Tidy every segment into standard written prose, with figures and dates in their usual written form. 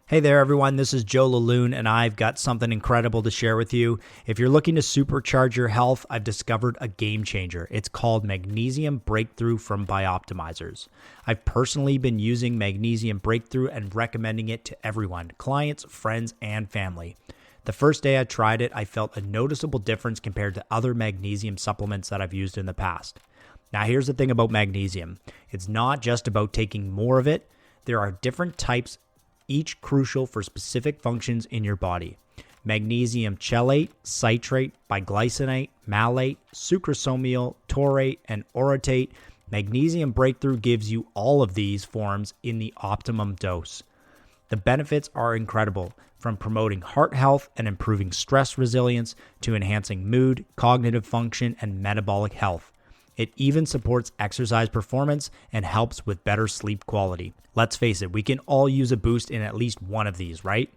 Hey there, everyone. This is Joe Laloon, and I've got something incredible to share with you. If you're looking to supercharge your health, I've discovered a game changer. It's called Magnesium Breakthrough from Bioptimizers. I've personally been using Magnesium Breakthrough and recommending it to everyone, clients, friends, and family. The first day I tried it, I felt a noticeable difference compared to other magnesium supplements that I've used in the past. Now, here's the thing about magnesium. It's not just about taking more of it. There are different types, each crucial for specific functions in your body. Magnesium chelate, citrate, biglycinate, malate, sucrosomial, taurate, and orotate. Magnesium Breakthrough gives you all of these forms in the optimum dose. The benefits are incredible, from promoting heart health and improving stress resilience to enhancing mood, cognitive function, and metabolic health. It even supports exercise performance and helps with better sleep quality. Let's face it, we can all use a boost in at least one of these, right?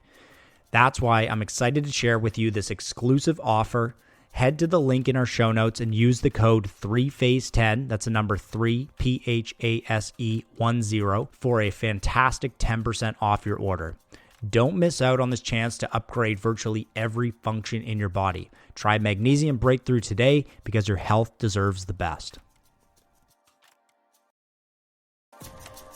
That's why I'm excited to share with you this exclusive offer. Head to the link in our show notes and use the code 3phase10, that's the number 3, PHASE10, for a fantastic 10% off your order. Don't miss out on this chance to upgrade virtually every function in your body. Try Magnesium Breakthrough today because your health deserves the best.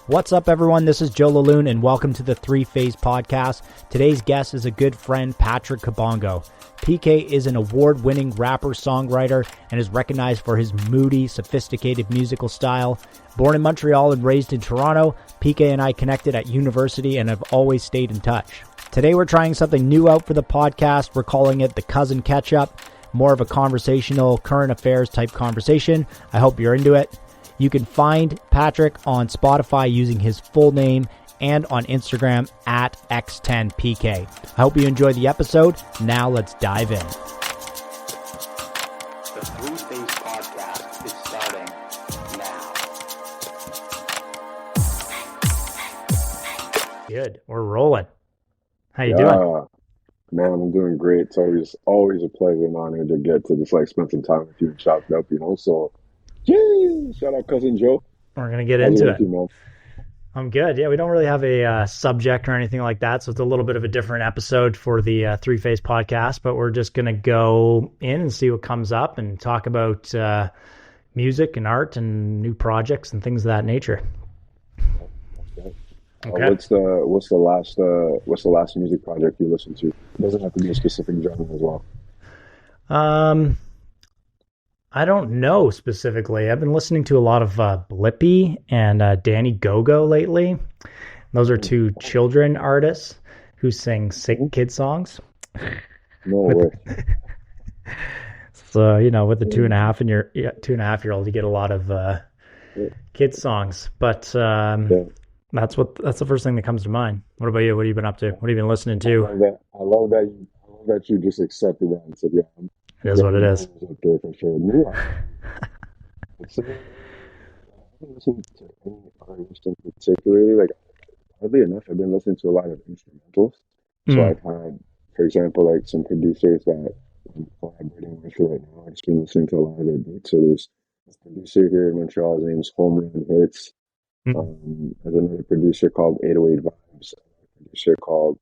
What's up, everyone? This is Joe Laloon, and welcome to the 3-Phase Podcast. Today's guest is a good friend, Patrik Kabongo. PK is an award-winning rapper-songwriter and is recognized for his moody, sophisticated musical style. Born in Montreal and raised in Toronto, PK and I connected at university and have always stayed in touch. Today we're trying something new out for the podcast. We're calling it the Cousin Catch-Up, more of a conversational, current affairs type conversation. I hope you're into it. You can find Patrik on Spotify using his full name and on Instagram at X10PK. I hope you enjoy the episode. Now let's dive in. The 3-Phase Podcast is starting now. Good. We're rolling. How you doing? Man, I'm doing great. It's always a pleasure and honor to get to just spend some time with you and chop it up, So, yay! Shout out cousin Joe. We're gonna get into it. Man? I'm good. Yeah, we don't really have a subject or anything like that, so it's a little bit of a different episode for the 3-Phase Podcast. But we're just gonna go in and see what comes up and talk about music and art and new projects and things of that nature. Okay. What's the last music project you listened to? It doesn't have to be a specific genre as well. I don't know specifically. I've been listening to a lot of Blippi and Danny Go-Go lately. Those are two children artists who sing kid songs. No way. So, with the 2.5-year-old, you get a lot of kid songs. But that's the first thing that comes to mind. What about you? What have you been up to? What have you been listening to? I love that you just accepted that and said, yeah. It is what it is. Up there for sure. I haven't listened to any artist in particularly. Oddly enough, I've been listening to a lot of instrumentals. So I've had, for example, some producers that I'm collaborating with right now. I've just been listening to a lot of their beats. So there's this producer here in Montreal. His name's Home Run Hits. There's another producer called 808 Vibes. A producer called,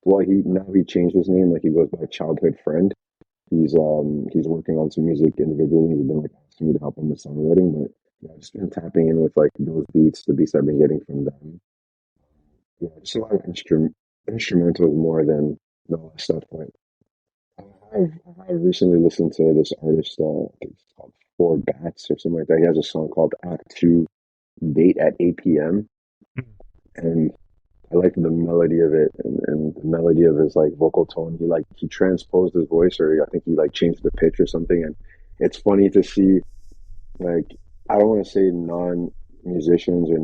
he changed his name. He goes by Childhood Friend. He's working on some music individually. He's been asking me to help him with songwriting, but I've just been tapping in with those beats, the beats I've been getting from them. Yeah, just a lot of instrumentals more than the last stuff. But I recently listened to this artist. I think it's called Four Bats or something like that. He has a song called Act 2, Date at 8 p.m. And I like the melody of it and the melody of his vocal tone. He transposed his voice, or I think he changed the pitch or something. And it's funny to see, I don't want to say non-musicians or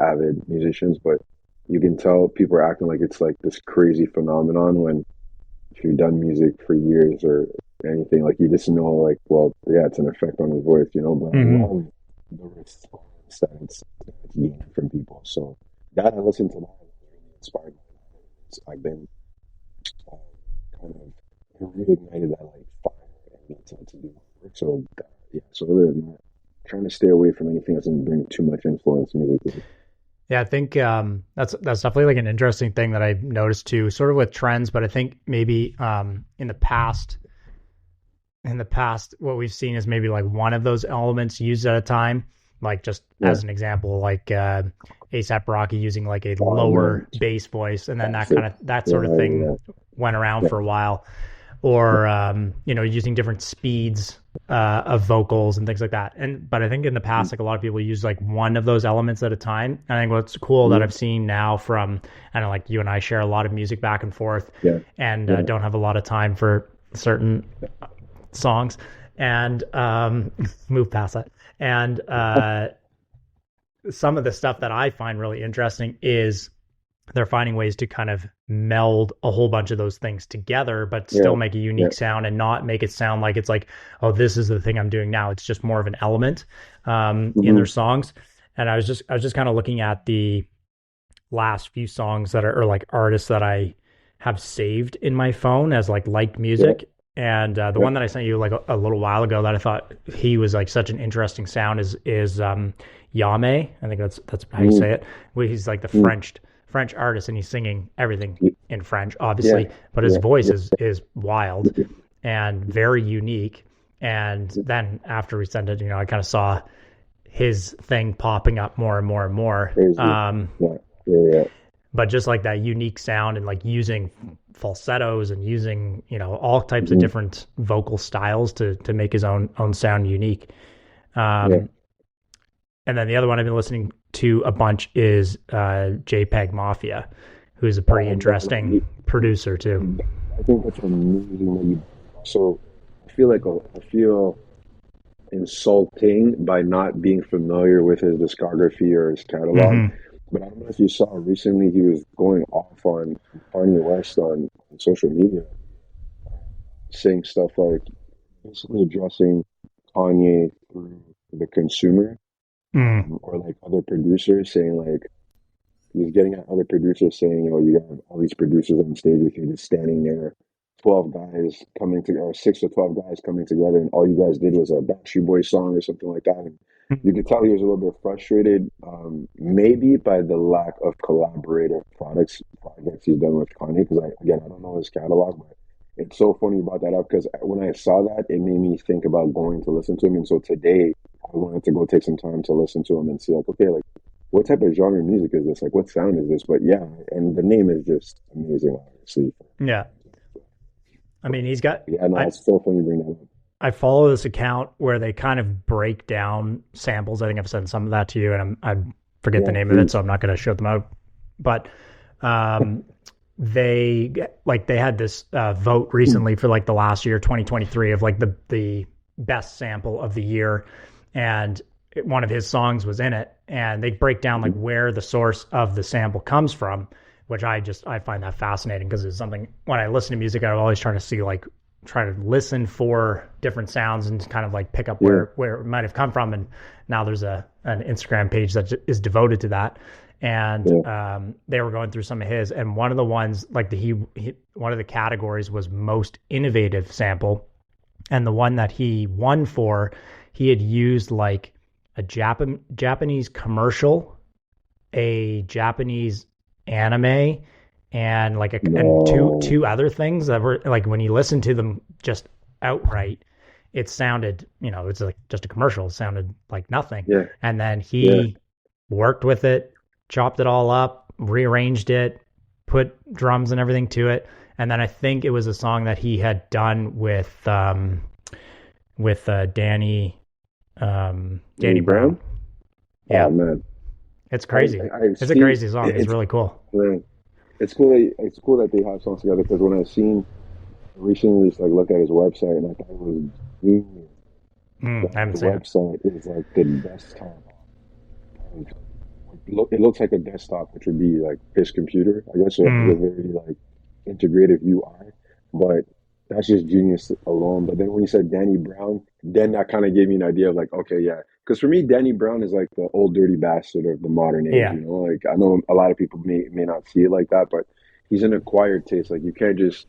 avid musicians, but you can tell people are acting like it's this crazy phenomenon when if you've done music for years or anything, you just know it's an effect on his voice, but I love the response that it's getting from people. So that I listened to that. Inspired by that. I've been kind of reignited that fire and mental to do work. So so other than that, trying to stay away from anything that's going to bring too much influence musically. Yeah, I think that's definitely like an interesting thing that I've noticed too, sort of with trends. But I think maybe in the past, what we've seen is maybe like one of those elements used at a time. Like just Yeah. as an example, like ASAP Rocky using like a Oh man, lower bass voice, and then classic. that Yeah, sort of thing yeah, went around yeah, for a while, or using different speeds of vocals and things like that. But I think in the yeah. past, like a lot of people use like one of those elements at a time. I think what's cool that Mhm. I've seen now from, I don't know, like you and I share a lot of music back and forth, Yeah, and yeah, don't have a lot of time for certain songs, and move past that. And some of the stuff that I find really interesting is they're finding ways to kind of meld a whole bunch of those things together, but yeah, still make a yeah. unique sound and not make it sound like it's like, oh, this is the thing I'm doing now. It's just more of an element in their Hmm. songs. And I was just kind of looking at the last few songs that are, or like artists that I have saved in my phone as like liked Yeah, music. And the yeah. one that I sent you like a little while ago that I thought he was like such an interesting sound is Yame. I think that's how you Mm, say it. Where he's like the mm. French artist and he's singing everything in French, Yeah, obviously, but his yeah, voice yeah, is wild and very unique. And then after we sent it, I kind of saw his thing popping up more and more and more. crazy. Yeah, yeah, yeah. But just like that unique sound and like using falsettos and using all types of Hmm. different vocal styles to make his own sound unique. Yeah. Um, and then the other one I've been listening to a bunch is JPEG Mafia, who's a pretty Oh man, interesting producer too. I think that's amazing that you. So I feel insulting by not being familiar with his discography or his catalog. Mm-hmm. But I don't know if you saw recently he was going off on Kanye West on social media, saying stuff like basically addressing Kanye through the consumer, Mm. or like other producers, saying like he's getting at other producers saying, you have all these producers on stage with you just standing there, 12 guys coming together, or 6 to 12 guys coming together, and all you guys did was a Backstreet Boys song or something like that. And you could tell he was a little bit frustrated, maybe by the lack of collaborative projects he's done with Kanye. Because I don't know his catalog, but it's so funny you brought that up because when I saw that, it made me think about going to listen to him. And so today, I wanted to go take some time to listen to him and see, like, okay, like what type of genre of music is this? Like, what sound is this? But yeah, and the name is just amazing, obviously. Yeah, I mean he's got. Yeah, no, I it's so funny you bring that up. I follow this account where they kind of break down samples. I think I've sent some of that to you, and I forget the Yeah, name of it, please. so I'm not going to show them out. But um, they they had this vote recently for like the last year, 2023, of like the best sample of the year, and one of his songs was in it, and they break down like where the source of the sample comes from, which I find that fascinating because it's something when I listen to music, I'm always trying to see like try to listen for different sounds and kind of like pick up Yeah, where it might have come from. And now there's an Instagram page that is devoted to that. And yeah. they were going through some of his, and one of the ones like one of the categories was most innovative sample, and the one that he won for, he had used like a Japanese commercial, a Japanese anime, and and No. two other things that were like when you listen to them just outright, it sounded, it's like just a commercial. It sounded like nothing. Yeah, And then yeah. he worked with it, chopped it all up, rearranged it, put drums and everything to it. And then I think it was a song that he had done with Danny Danny Brown. Brown? Yeah, Oh man. it's I, crazy. I've It's a seen crazy song. It's it's really cool. man, it's cool that they have songs together because when I seen recently just like look at his website and I thought it was genius that I haven't his seen it. website is like the desktop. Like, it looks like a desktop, which would be like his computer, I guess. So it has a Mm, very like integrative UI, but that's just genius alone. But then when you said Danny Brown, then that kind of gave me an idea of like, okay, yeah, because for me, Danny Brown is like the old dirty bastard of the modern age. yeah. Like I know a lot of people may not see it like that, but he's an acquired taste. Like you can't just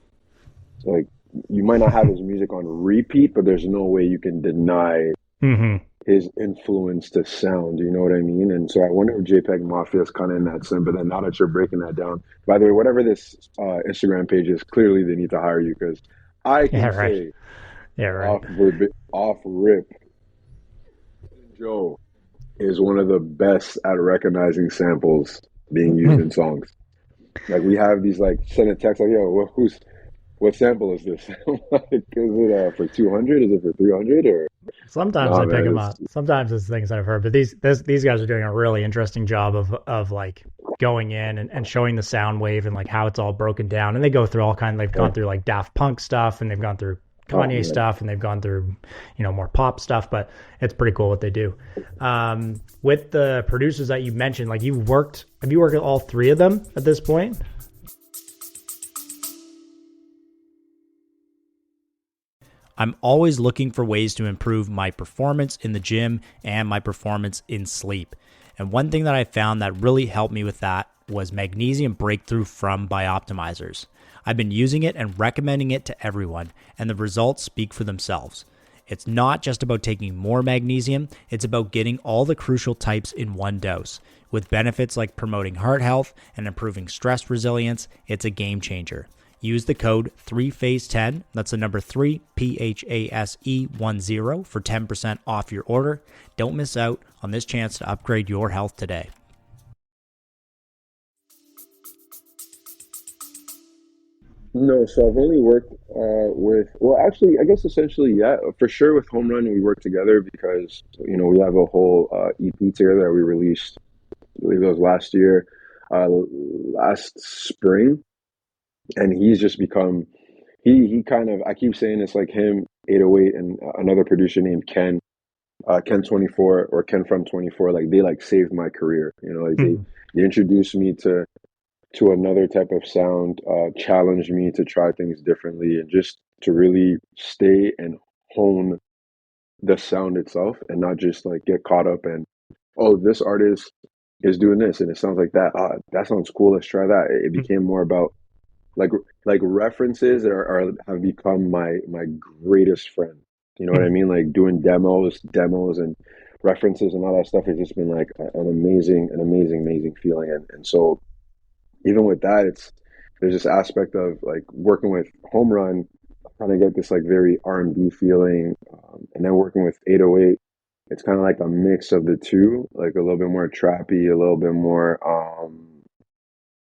like you might not have his music on repeat, but there's no way you can deny hmm his influence to sound, you know what I mean? And so I wonder if JPEG Mafia is kind of in that sim. But then now that you're breaking that down, by the way, whatever this Instagram page is, clearly they need to hire you because I Yeah, can right. say Yeah, right. off rip, Joe is one of the best at recognizing samples being used in songs. Like we have these like send a text like, yo, what sample is this? I'm like, is it for 200? Is it for 300? Or Sometimes nah, I pick man, them it's up. Sometimes it's things that I've heard, but these guys are doing a really interesting job of like going in and showing the sound wave and like how it's all broken down. And they go through all kind. They've yeah. gone through like Daft Punk stuff, and they've gone through Oh Kanye man. stuff, and they've gone through more pop stuff. But it's pretty cool what they do. With the producers that you mentioned, like have you worked with all three of them at this point? I'm always looking for ways to improve my performance in the gym and my performance in sleep. And one thing that I found that really helped me with that was Magnesium Breakthrough from Bioptimizers. I've been using it and recommending it to everyone, and the results speak for themselves. It's not just about taking more magnesium, it's about getting all the crucial types in one dose. With benefits like promoting heart health and improving stress resilience, it's a game changer. Use the code 3phase10, that's the number 3, PHASE10 for 10% off your order. Don't miss out on this chance to upgrade your health today. No, so I've only worked well, actually, I guess essentially, yeah, for sure with Home Run, we worked together because, we have a whole EP together that we released, I believe it was last spring. And he's just become, he kind of, I keep saying it's like him, 808, and another producer named Ken 24 or Ken from 24, like they like saved my career, like they introduced me to another type of sound, challenged me to try things differently and just to really stay and hone the sound itself and not just like get caught up and, oh, this artist is doing this and it sounds like that. That sounds cool. Let's try that. It became more about like references have become my greatest friend. You know what I mean? Like doing demos and references and all that stuff has just been like an amazing feeling. And so even with that, there's this aspect of like working with Home Run, kind of get this like very R&B feeling, and then working with 808, it's kind of like a mix of the two, like a little bit more trappy, a little bit more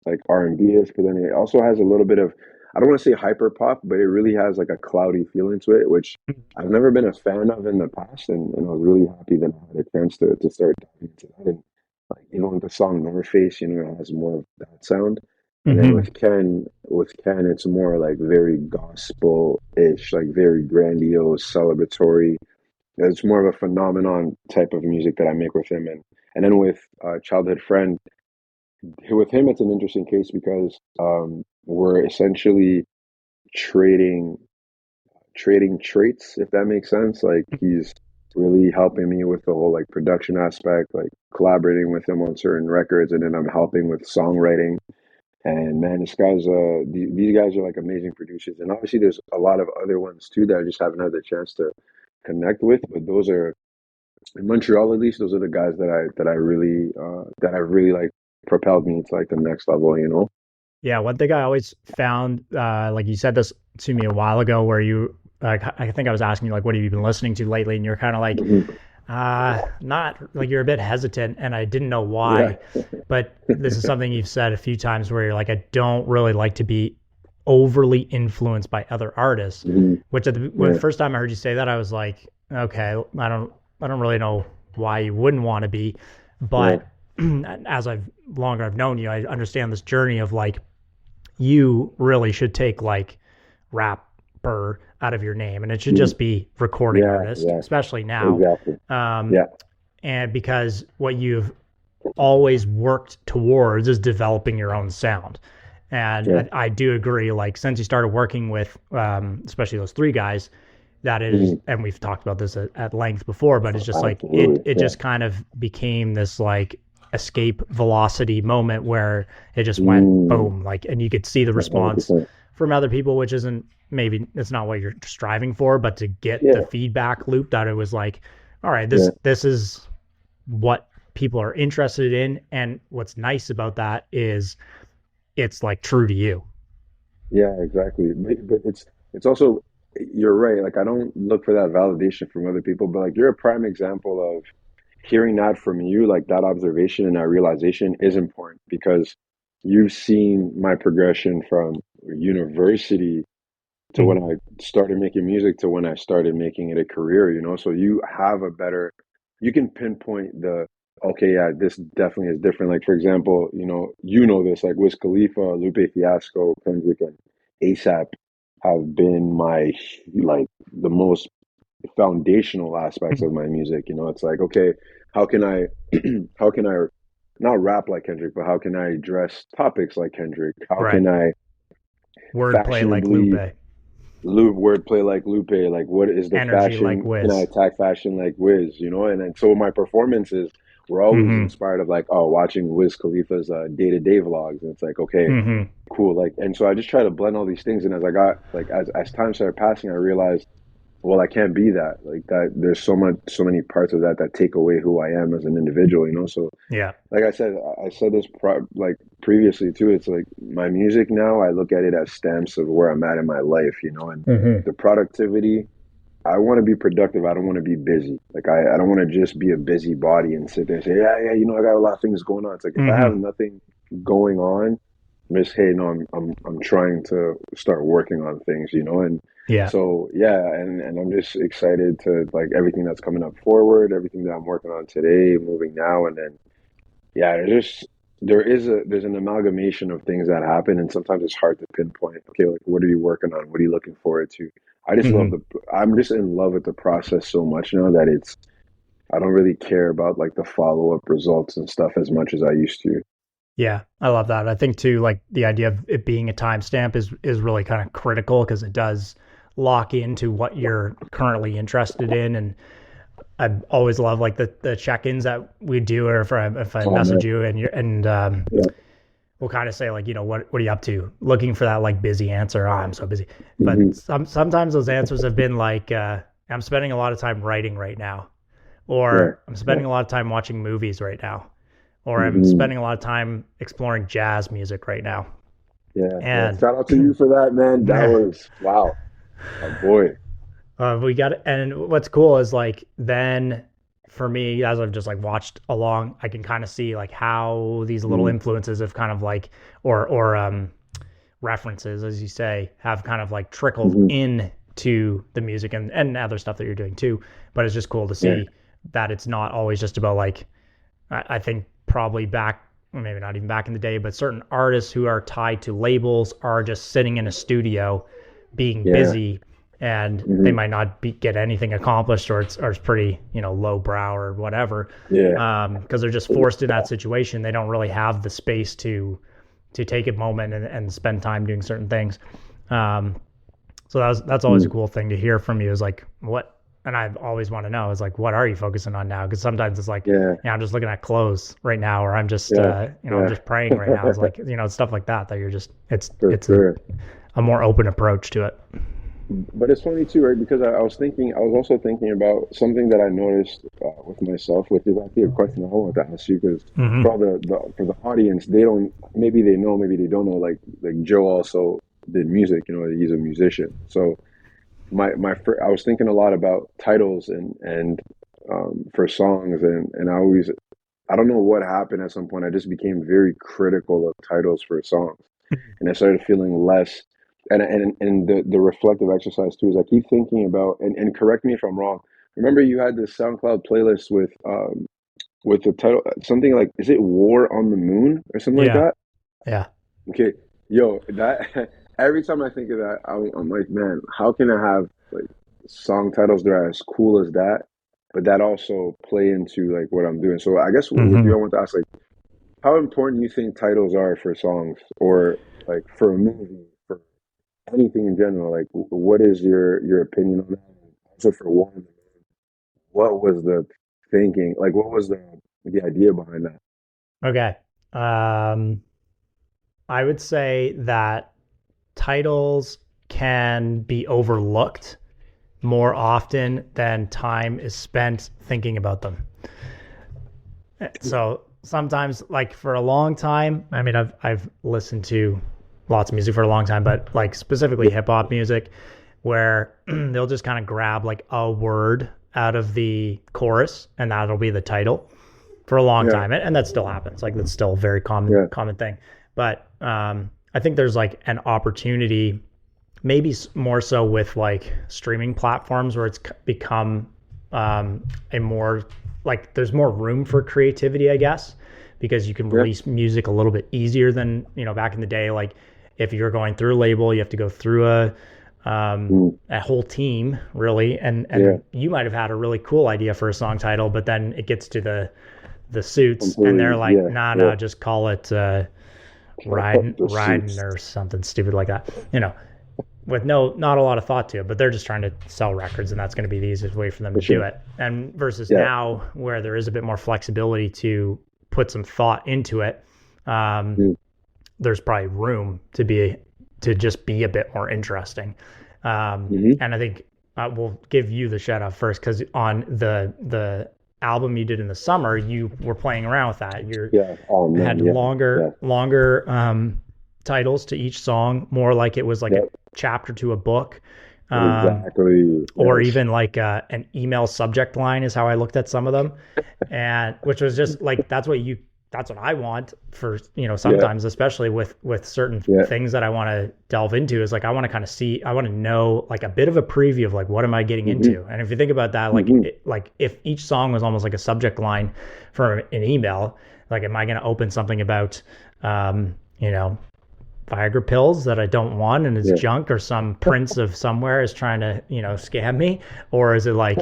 like R&B-ish, but then it also has a little bit of, I don't want to say hyper pop, but it really has like a cloudy feeling to it, which I've never been a fan of in the past, and I was really happy that I had a chance to start diving into that. And like even with the song Norface, it has more of that sound. And then Mm-hmm. with Ken, it's more like very gospel-ish, like very grandiose, celebratory. It's more of a phenomenon type of music that I make with him, and then with Childhood Friend, with him, it's an interesting case because we're essentially trading trading traits, if that makes sense. Like he's really helping me with the whole like production aspect, like collaborating with him on certain records, and then I'm helping with songwriting. And man, these guys are like amazing producers, and obviously there's a lot of other ones too that I just haven't had the chance to connect with. But those are in Montreal, at least. Those are the guys that I really like propelled me to like the next level. Yeah, one thing I always found, like you said this to me a while ago, where you, like, I think I was asking you, like, what have you been listening to lately? And you're kind of like, Mhm. not like you're a bit hesitant, and I didn't know Yeah. why. But this is something you've said a few times where you're like, I don't really like to be overly influenced by other artists. Mhm. Which when the Yeah. first time I heard you say that, I was like, okay, I don't really know why you wouldn't want to be, Yeah. but as longer I've known you, I understand this journey of like you really should take like rapper out of your name and it should Mhm. just be recording Yeah. artist, Yeah. especially now. Exactly. Um, Yeah. and because what you've always worked towards is developing your own sound. And Yeah. I do agree, like since you started working with, especially those three guys, that is, Mhm. and we've talked about this at length before, but it's just like, Absolutely. it Yeah. just kind of became this like escape velocity moment where it just went Mm. boom, like, and you could see the response 100%. from other people, which isn't, maybe it's not what you're striving for, but to get the Yeah. feedback loop that it was like all right, Yeah. this is what people are interested in. And what's nice about that is it's like true to you. Yeah, exactly. But it's also, you're right. Like I don't look for that validation from other people, but like you're a prime example of hearing that from you, like that observation and that realization is important because you've seen my progression from university to when Mhm. I started making music to when I started making it a career, you know? So you have a better, you can pinpoint the, okay, yeah, this definitely is different. Like, for example, you know this, like Wiz Khalifa, Lupe Fiasco, Kendrick, and ASAP have been my, like, the most foundational aspects of my music. You know, it's like, okay, how can I, how can I not rap like Kendrick, but how can I address topics like Kendrick? How Right. can I Wordplay like fashionably Lupe, Lupe wordplay like Lupe, like what is the energy like fashion? Can I Wiz. attack fashion like Wiz? You know, and then so my performances were always Mm-hmm. inspired of like, oh, watching Wiz Khalifa's day to day vlogs, and it's like, okay, Mm-hmm. cool, like, and so I just try to blend all these things, and as I got like as time started passing, I realized, well, I can't be that, like that. There's so many parts of that that take away who I am as an individual, you know. So Yeah. like I said this like previously too. It's like my music now. I look at it as stamps of where I'm at in my life, you know, and Mm-hmm. the productivity. I want to be productive. I don't want to be busy. Like I don't want to just be a busy body and sit there and say, yeah, yeah, you know, I got a lot of things going on. It's like if I have Mm-hmm. nothing going on, I'm just, hey, no, I'm trying to start working on things, you know, and Yeah. so yeah, and I'm just excited to like everything that's coming up forward, everything that I'm working on today, moving now, and then yeah, there's an amalgamation of things that happen, and sometimes it's hard to pinpoint. Okay, like what are you working on? What are you looking forward to? I just love Mm-hmm. the. I'm just in love with the process so much now that it's. I don't really care about like the follow up results and stuff as much as I used to. Yeah, I love that. I think too, like the idea of it being a timestamp is really kind of critical because it does lock into what you're currently interested in. And I always love like the check-ins that we do, or if I Oh message man, you and yeah. we'll kind of say like, what are you up to? Looking for that like busy answer. Oh, I'm so busy. But Hmm. sometimes those answers have been like, I'm spending a lot of time writing right now, Yeah. or I'm spending a lot of time watching movies right now, or I'm Hmm. spending a lot of time exploring jazz music right now. Yeah. Yeah. And Shout out to you for that, man. That was wow, my boy. we got it. And what's cool is like then for me, as I've just like watched along, I can kind of see like how these little Hmm. influences have kind of like or references, as you say, have kind of like trickled Hmm. in to the music and other stuff that you're doing too. But it's just cool to Yeah. see that it's not always just about like I think probably back, maybe not even back in the day, but certain artists who are tied to labels are just sitting in a studio being Yeah. busy, and they Hmm. might not get anything accomplished, or it's pretty, low brow or whatever. Yeah. Because they're just forced in that situation. They don't really have the space to take a moment and spend time doing certain things. Um, so that's always a Mm. cool thing to hear from you is like what, and I always want to know is like what are you focusing on now? Because sometimes it's like, Yeah. yeah, I'm just looking at clothes right now, or I'm just Yeah. I'm Yeah. just praying right now. It's like stuff like that you're just For it's sure. a more open approach to it. But it's funny too, right? Because I was also thinking about something that I noticed with myself, which is actually a question I want to ask you. Because Mm-hmm. for for the audience, they don't, maybe they know, maybe they don't know. Like Joe also did music. You know, he's a musician. So I was thinking a lot about titles and for songs, and I don't know what happened at some point. I just became very critical of titles for songs, and I started feeling less. And the reflective exercise too is I keep thinking about, and correct me if I'm wrong. Remember you had this SoundCloud playlist with the title something like, is it War on the Moon or something like Yeah, that? yeah. Okay, yo, that every time I think of that, I'm like, man, how can I have like song titles that are as cool as that, but that also play into like what I'm doing? So I guess with Mm-hmm. you, I want to ask like, how important you think titles are for songs or like for a movie, for anything in general. Like, what is your opinion on that? And also for one, what was the thinking? Like, what was the idea behind that? Okay. Um, I would say that titles can be overlooked more often than time is spent thinking about them. So sometimes, like for a long time, I mean, I've listened to lots of music for a long time, but like specifically hip hop music, where they'll just kind of grab like a word out of the chorus and that'll be the title for a long time. And that still happens. Like that's still a very common thing. But I think there's like an opportunity, maybe more so with like streaming platforms, where it's become a more like there's more room for creativity, I guess, because you can release music a little bit easier than, you know, back in the day. Like if you're going through a label, you have to go through a whole team really. And you might've had a really cool idea for a song title, but then it gets to the suits and they're like, nah, just call it riding or something stupid like that, you know, with not a lot of thought to it, but they're just trying to sell records, and that's going to be the easiest way for them to do it. And versus now, where there is a bit more flexibility to put some thought into it, there's probably room to just be a bit more interesting. And I think we'll give you the shout out first, because on the album you did in the summer, you were playing around with that. Had longer titles to each song, more like it was like a chapter to a book, or even like an email subject line is how I looked at some of them, and which was just like that's what I want for, you know, sometimes especially with certain things that I want to delve into, is like I want to kind of see, I want to know like a bit of a preview of like what am I getting into. And if you think about that, like like if each song was almost like a subject line for an email, like am I going to open something about you know, Viagra pills that I don't want and it's junk, or some prince of somewhere is trying to, you know, scam me? Or is it like,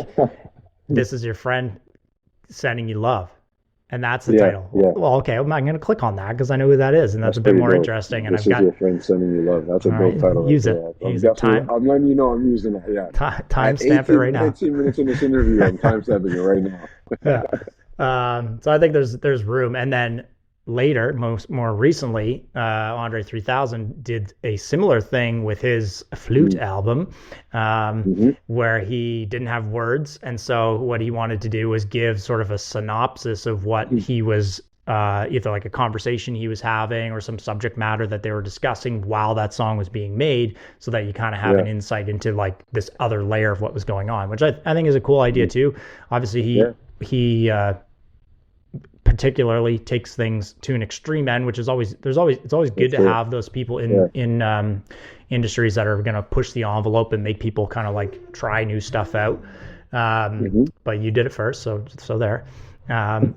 this is your friend sending you love, and that's the title? Well, okay, I'm going to click on that because I know who that is, and that's a bit more interesting. And this is your friend sending you love. That's a dope title. Use it. Use it. I'm letting you know I'm using that. Time stamp it right now. 18 minutes in this interview, I'm time stamping it right now. So I think there's room. And then later, more recently, Andre 3000 did a similar thing with his flute album, where he didn't have words, and so what he wanted to do was give sort of a synopsis of what he was, either like a conversation he was having or some subject matter that they were discussing while that song was being made, so that you kind of have an insight into like this other layer of what was going on, which I think is a cool idea too. Obviously, he particularly takes things to an extreme end, which is it's always good to have those people in industries that are going to push the envelope and make people kind of like try new stuff out. But you did it first, so there. But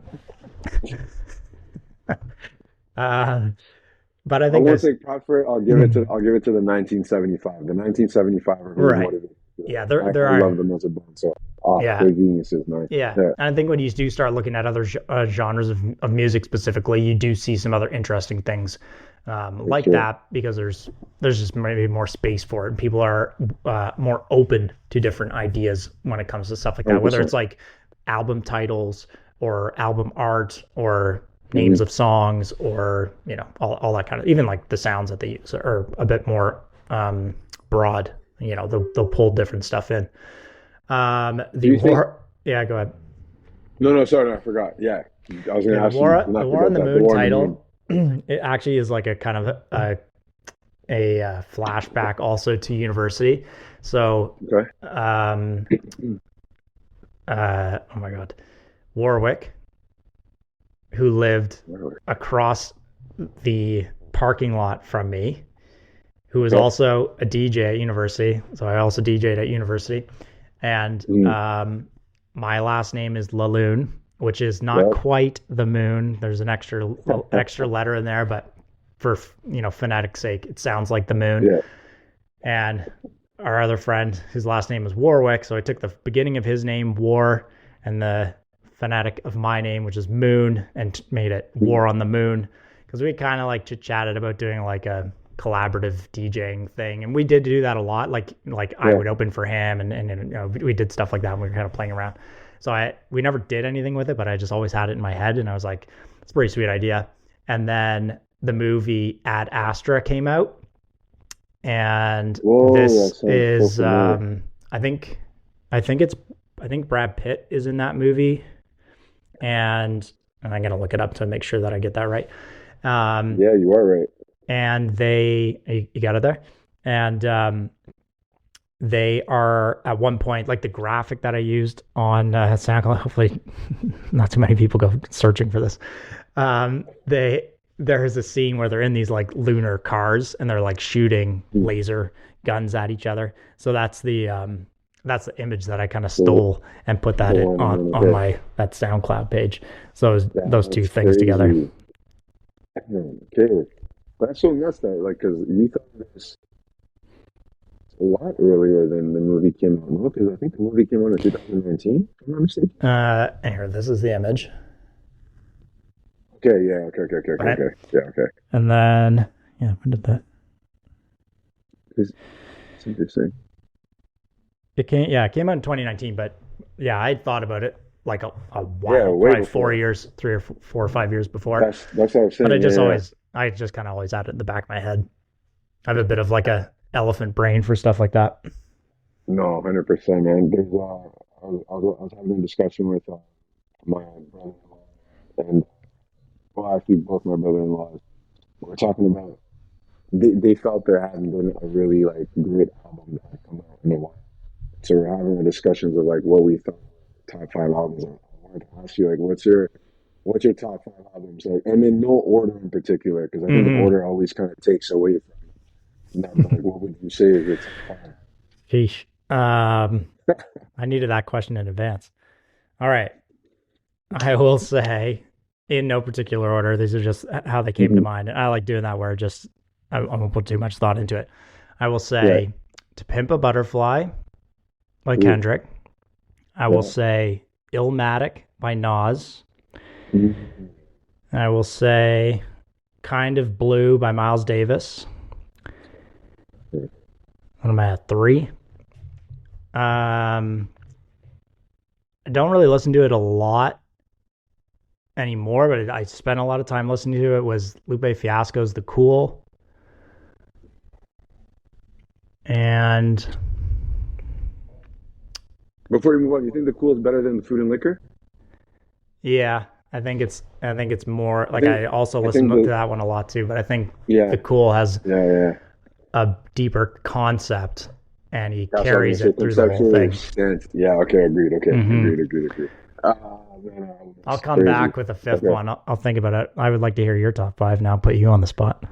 I think I won't take prop for it. I'll give it to the 1975. The 1975 are really motivated. Yeah, I love them as a band. So their genius is nice. Yeah, and I think when you do start looking at other genres of music specifically, you do see some other interesting things like that, because there's just maybe more space for it, and people are more open to different ideas when it comes to stuff like that. 100%. Whether it's like album titles or album art or names of songs, or you know, all that kind of, even like the sounds that they use are a bit more broad. You know, they'll pull different stuff in. Go ahead. No, sorry, I forgot. Yeah, I was going to ask you. The War on the Moon title, it actually is like a kind of a flashback also to university. So, oh my God, Warwick, who lived across the parking lot from me, who was also a DJ at university. So I also DJ'd at university. And my last name is Laloon, which is not quite the moon. There's an extra letter in there, but for, you know, phonetic sake, it sounds like the moon. Yeah. And our other friend, his last name is Warwick, so I took the beginning of his name, War, and the phonetic of my name, which is Moon, and made it War on the Moon, because we kind of like chit-chatted about doing like a collaborative DJing thing, and we did do that a lot. Like I would open for him, and you know, we did stuff like that, and we were kind of playing around. So we never did anything with it, but I just always had it in my head, and I was like, it's a pretty sweet idea. And then the movie Ad Astra came out, and this is I think I think Brad Pitt is in that movie, and I'm gonna look it up to make sure that I get that right. Yeah, you are right. And you got it there, and they are at one point, like the graphic that I used on SoundCloud. Hopefully, not too many people go searching for this. There's a scene where they're in these like lunar cars and they're like shooting laser guns at each other. So that's the image that I kind of stole and put that on my that SoundCloud page. So those two things together. Okay, that's so nuts that like because you thought this a lot earlier than the movie came out. No, because I think the movie came out in 2019. If I'm not mistaken. Here, this is the image. Okay, yeah, okay. Yeah, okay. And then, when did that? It's interesting. It came out in 2019, but yeah, I thought about it like a while, Yeah, way probably before. 4 years, 3 or 4 or 5 years before. That's what I was saying. But I just kind of always had it in the back of my head. I have a bit of like a elephant brain for stuff like that. No, 100%, man. There's I was having a discussion with my brother-in-law and well, actually both my brother-in-laws. We're talking about they felt there hadn't been a really like great album that had come out in a while. So we're having the discussions of like what we thought top 5 albums are. I wanted to ask you like what's your top 5 albums like, and in no order in particular because I think the order always kind of takes away from that. Like, what would you say is your top 5? Sheesh. I needed that question in advance. All right. I will say, in no particular order, these are just how they came to mind. And I like doing that where I won't put too much thought into it. I will say To Pimp a Butterfly by Kendrick. I will say Illmatic by Nas. I will say Kind of Blue by Miles Davis. What am I at? 3? I don't really listen to it a lot anymore, but I spent a lot of time listening to it. Was Lupe Fiasco's The Cool. And before we move on, you think The Cool is better than the Food and Liquor? Yeah, I think it's more like I also listen to that one a lot too, but I think The Cool has a deeper concept and he carries it through the whole thing. Yeah, okay, agreed. Okay, agreed. Man, I'll come back with a fifth one. I'll think about it. I would like to hear your top 5 now. Put you on the spot.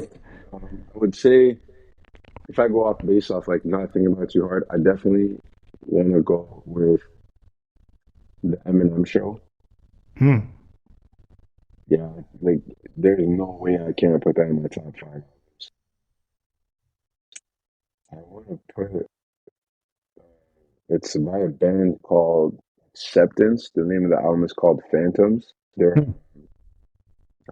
I would say if I go off base off like not thinking about it too hard, I definitely want to go with the Eminem Show. Yeah, like there's no way I can't put that in my top 5. I want to put it. It's by a band called Acceptance. The name of the album is called Phantoms. I don't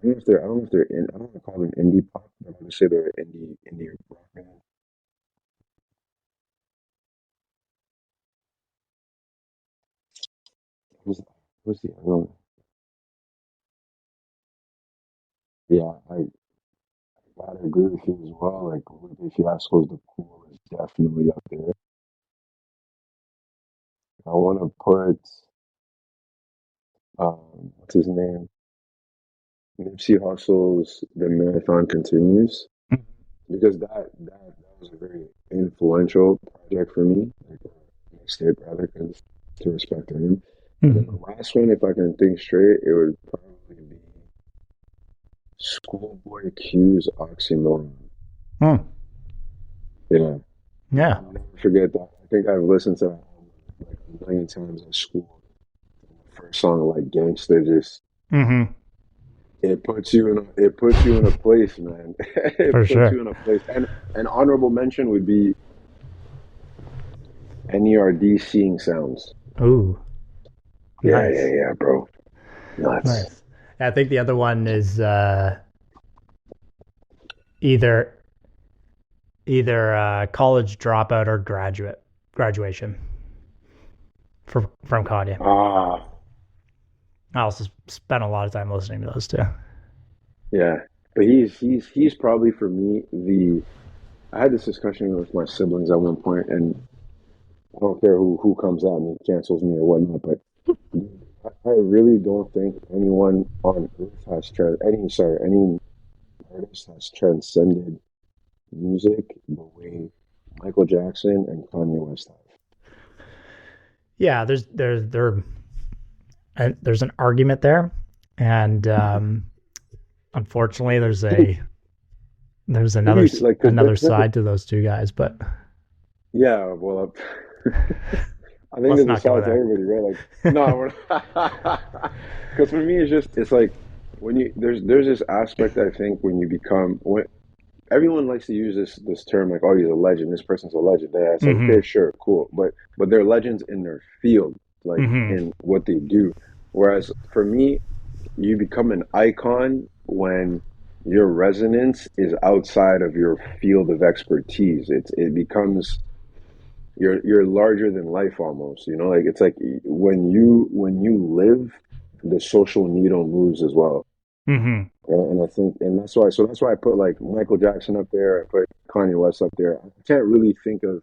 know if they're in. I don't want to call them indie pop, but I'm going to say they're indie rock band. Who's the other one? Yeah, I gotta agree with you as well. Like Lupe Fiasco's The Cool is definitely up there. I want to put what's his name? Nipsey Hussle's The Marathon Continues because that was a very influential project for me, like a mixtape rather, because to respect him. And then the last one, if I can think straight, it would probably be Schoolboy Q's Oxymoron. Yeah. I'll never forget that. I think I've listened to that album like a million times in school. The first song, like Gangsta, just it puts you in a place, man. It For puts sure. you in a place. And an honorable mention would be NERD Seeing Sounds. Ooh. Yeah, Nice. bro. Nuts. Nice. I think the other one is either college dropout or graduation from Kanye. I also spent a lot of time listening to those too. Yeah, but he's probably for me I had this discussion with my siblings at one point, and I don't care who comes at me, cancels me or whatnot, but I really don't think anyone on earth has any artist has transcended music the way Michael Jackson and Kanye West have. Yeah, there's an argument there, and unfortunately, there's another Like, another side to those two guys. But yeah, well, I think let's there's a not go side to there. everybody, right? Like, no, because for me, it's like when there's this aspect I think when everyone likes to use this term like, oh, he's a legend, this person's a legend. Yeah, it's like, Mm-hmm. okay, sure, cool, but they're legends in their field, like Mm-hmm. in what they do. Whereas for me, you become an icon when your resonance is outside of your field of expertise. It becomes you're larger than life almost. You know, like it's like when you live, the social needle moves as well. Mm-hmm. And I think, and that's why I put like Michael Jackson up there. I put Kanye West up there. I can't really think of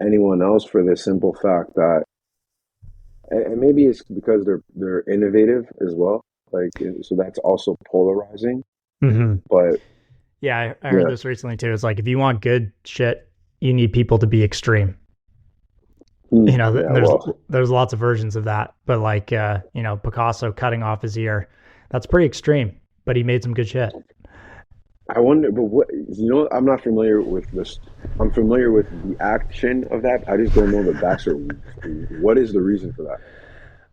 anyone else for the simple fact that, and maybe it's because they're innovative as well. Like, so that's also polarizing. Mm-hmm. But Yeah, I heard yeah, this recently too. It's like if you want good shit, you need people to be extreme. yeah. There's Well, lots of versions of that, but like Picasso cutting off his ear, that's pretty extreme. But he made some good shit. I wonder, but I'm not familiar with this. I'm familiar with the action of that. I just don't know the backstory. What is the reason for that?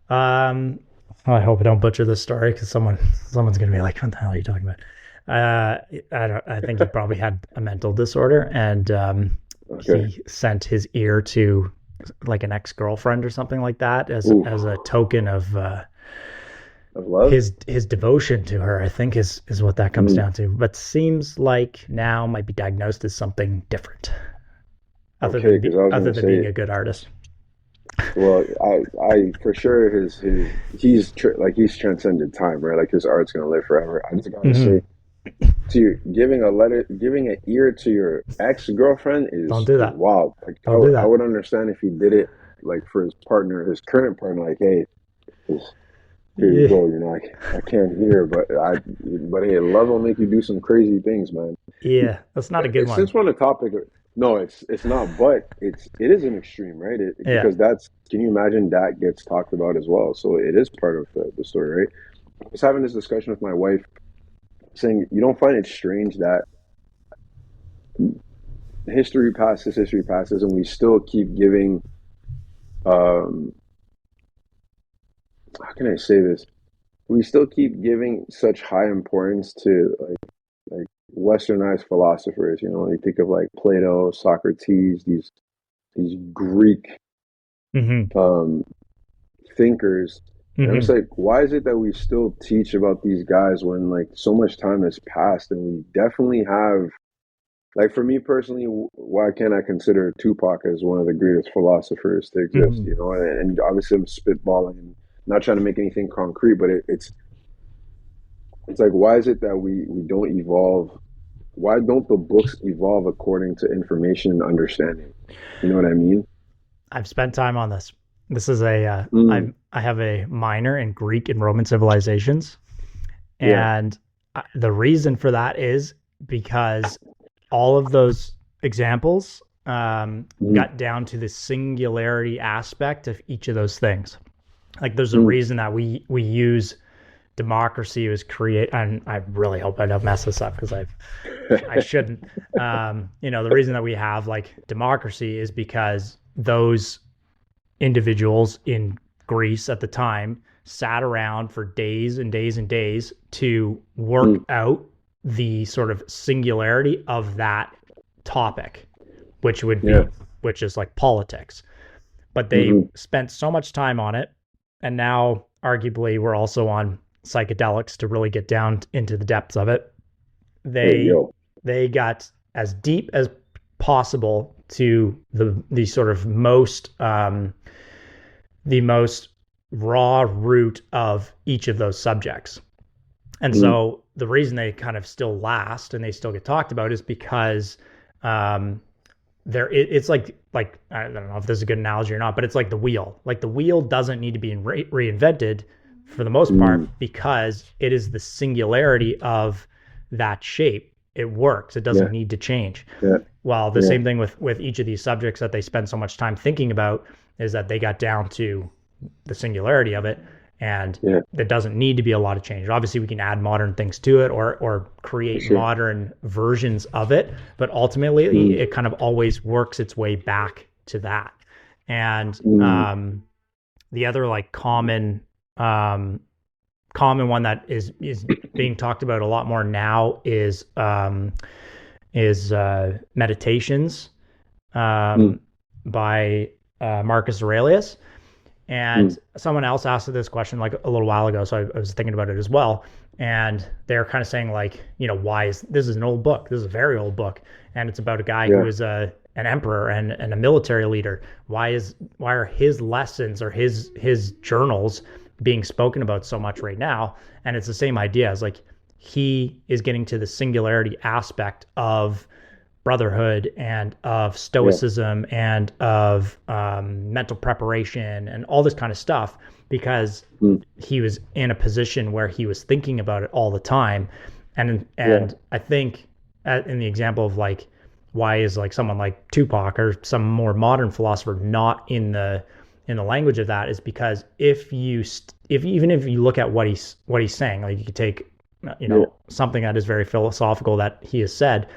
Um, I hope I don't butcher this story because someone's gonna be like, "What the hell are you talking about?" I think he probably had a mental disorder, and Okay. he sent his ear to like an ex-girlfriend or something like that Oof. as a token of Of love? his devotion to her. I think is what that comes Mm, down to. But seems like now might be diagnosed as something different, okay, because I was other gonna than being say, a good artist. well, I for sure he's transcended time, right? Like his art's gonna live forever. I just gotta Mm-hmm. say, giving an ear to your ex girlfriend Don't is do is that. wild. Like Don't do I that. would understand if he did it like for his partner, his current partner, like, hey, just, here you Yeah, go. You know, I can't hear, but hey, love will make you do some crazy things, man. yeah, that's not a good one. Since we're on the topic, no, it's not, but it is an extreme, right? Yeah. Because can you imagine that gets talked about as well? So it is part of the story, right? I was having this discussion with my wife, saying you don't find it strange that history passes, and we still keep giving, um, how can I say this? We still keep giving such high importance to like westernized philosophers. You know, you think of like Plato, Socrates, these Greek Mm-hmm. um, thinkers. And I'm just Mm-hmm. like, why is it that we still teach about these guys when like so much time has passed and we definitely have, like for me personally, why can't I consider Tupac as one of the greatest philosophers to exist? Mm-hmm. You know, and obviously I'm spitballing and not trying to make anything concrete, but it's like, why is it that we don't evolve? Why don't the books evolve according to information and understanding? You know what I mean? I've spent time on this. This is a Mm, I have a minor in Greek and Roman civilizations, yeah. and the reason for that is because all of those examples Mm, got down to the singularity aspect of each of those things. Like there's a mm, reason that we use democracy was create, and I really hope I don't mess this up because I shouldn't. The reason that we have like democracy is because those individuals in Greece at the time sat around for days and days and days to work mm, out the sort of singularity of that topic, which would yeah. be which is like politics. But they Hmm. spent so much time on it, and now arguably we're also on psychedelics to really get down into the depths of it. Hey, They yo. they got as deep as possible to the sort of the most raw root of each of those subjects. And Mm, so the reason they kind of still last and they still get talked about is because um, it's like I don't know if this is a good analogy or not, but it's like the wheel. Like the wheel doesn't need to be reinvented for the most part because it is the singularity of that shape. It works. It doesn't need to change. Yeah. Well, the same thing with each of these subjects that they spend so much time thinking about is that they got down to the singularity of it, and there doesn't need to be a lot of change. Obviously, we can add modern things to it or create modern versions of it, but ultimately, it kind of always works its way back to that. And the other like common one that is being talked about a lot more now is Meditations by Marcus Aurelius. And someone else asked this question like a little while ago, so I was thinking about it as well. And they're kind of saying like, why this is an old book. This is a very old book, and it's about a guy who is an emperor and a military leader. Why are his lessons or his journals being spoken about so much right now? And it's the same idea as like he is getting to the singularity aspect of brotherhood and of stoicism and of mental preparation and all this kind of stuff because he was in a position where he was thinking about it all the time. And I think in the example of like, why is like someone like Tupac or some more modern philosopher not in the language of that is because if you look at what he's saying, like you could take something that is very philosophical that he has said,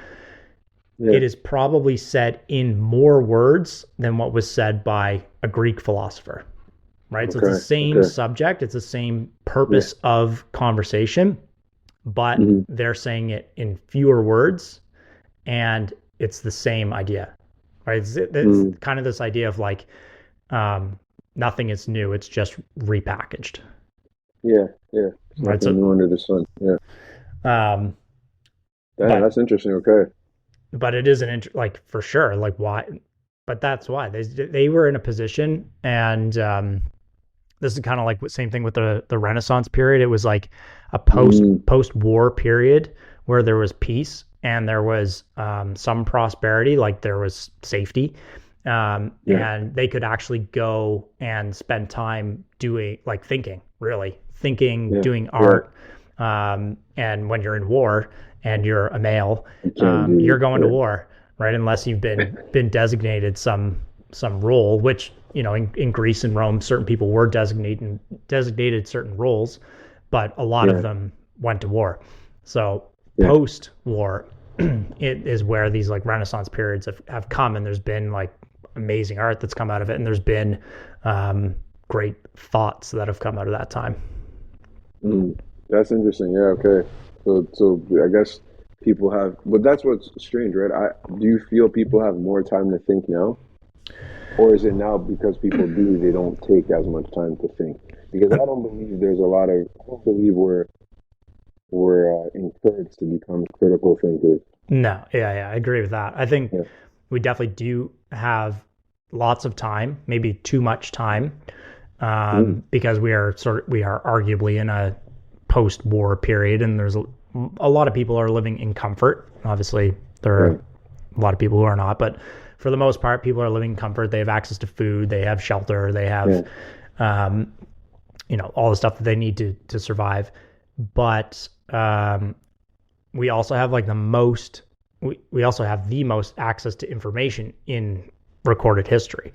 it is probably said in more words than what was said by a Greek philosopher, right? So it's the same subject, it's the same purpose of conversation, but they're saying it in fewer words, and it's the same idea, right? It's kind of this idea of like, nothing is new, it's just repackaged. Right, nothing new under the sun. That's interesting. Okay. But it is like for sure, like why? But that's why they were in a position, and this is kind of like the same thing with the Renaissance period. It was like a post-war period where there was peace and there was some prosperity, like there was safety, and they could actually go and spend time doing like thinking, doing art, and when you're in war and you're a male, you're going to war, right? Unless you've been designated some role, which, in Greece and Rome, certain people were designated certain roles, but a lot of them went to war. So post-war, it is where these like Renaissance periods have come, and there's been like amazing art that's come out of it, and there's been great thoughts that have come out of that time. That's interesting. Yeah. Okay. So I guess people have, but that's what's strange, right? Do you feel people have more time to think now? Or is it now because people they don't take as much time to think? Because I don't believe we're encouraged to become critical thinkers. No. I agree with that. I think we definitely do have lots of time, maybe too much time, because we are arguably in a post-war period, and there's a lot of people are living in comfort. Obviously, there are a lot of people who are not, but for the most part, people are living in comfort. They have access to food, they have shelter, they have, all the stuff that they need to survive. But we also have like the most access to information in recorded history.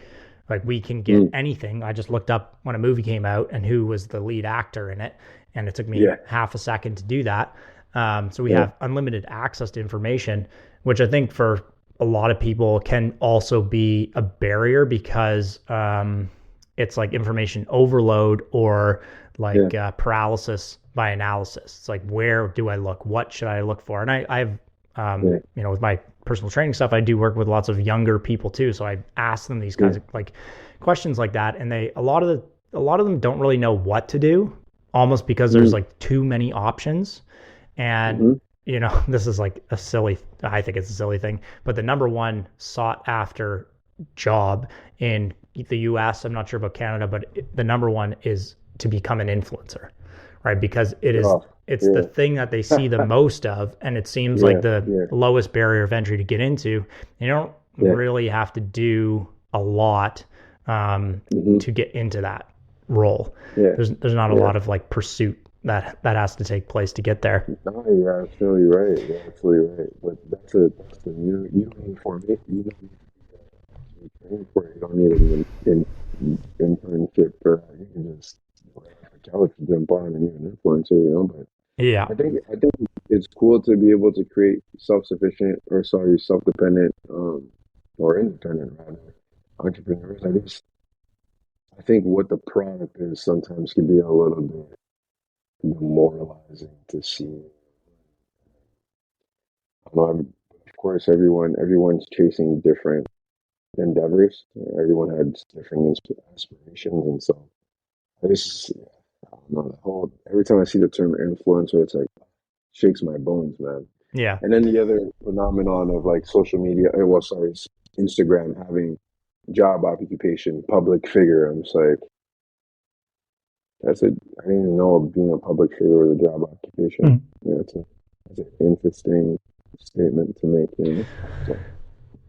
Like we can get anything. I just looked up when a movie came out and who was the lead actor in it, and it took me half a second to do that. So we have unlimited access to information, which I think for a lot of people can also be a barrier because it's like information overload or like paralysis by analysis. It's like, where do I look? What should I look for? And I've with my personal training stuff, I do work with lots of younger people too. So I ask them these kinds of like questions like that, and a lot of them don't really know what to do, almost because there's like too many options. And this is like I think it's a silly thing, but the number one sought after job in the US, I'm not sure about Canada, but the number one is to become an influencer, right? Because it's the thing that they see the most of, and it seems like the lowest barrier of entry to get into. You don't really have to do a lot to get into that role. There's not a lot of like pursuit that has to take place to get there. No, you're absolutely right. You're absolutely right. But that's the you need for me. You don't need training for it. You don't need an internship for that. You can just couch jump on and you're an influencer, you know. But Yeah. I think it's cool to be able to create self-sufficient or self-dependent or independent rather entrepreneurs. I think what the product is sometimes can be a little bit demoralizing to see. I know, of course, everyone's chasing different endeavors. Everyone has different aspirations, and so I don't know, the whole every time I see the term influencer, it's like shakes my bones, man. Yeah. And then the other phenomenon of like social media, Instagram having job occupation, public figure. I'm just like, I didn't even know being a public figure was a job occupation. Yeah, that's an interesting statement to make, you know. So,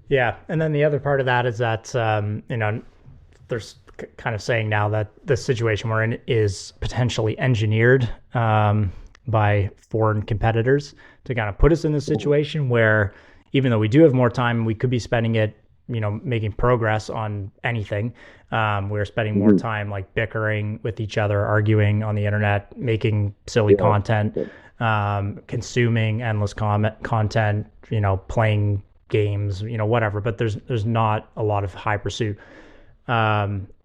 Yeah. And then the other part of that is that, there's kind of saying now that the situation we're in is potentially engineered by foreign competitors to kind of put us in this situation where even though we do have more time, we could be spending it, making progress on anything. We're spending more time like bickering with each other, arguing on the internet, making silly content, consuming endless content, playing games, whatever. But there's not a lot of high pursuit.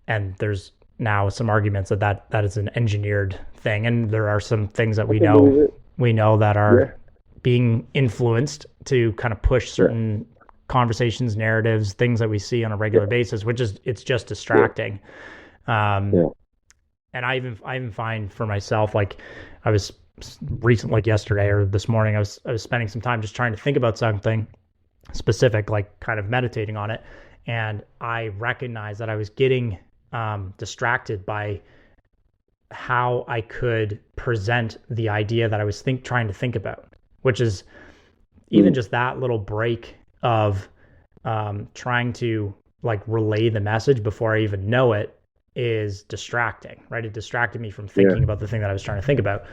And there's now some arguments that is an engineered thing. And there are some things that we know that are being influenced to kind of push certain conversations, narratives, things that we see on a regular basis, it's just distracting. And I even find for myself, like I was recently, like yesterday or this morning, I was spending some time just trying to think about something specific, like kind of meditating on it. And I recognized that I was getting distracted by how I could present the idea that I was trying to think about, which is even just that little break of trying to like relay the message before I even know it is distracting, right? It distracted me from thinking about the thing that I was trying to think about.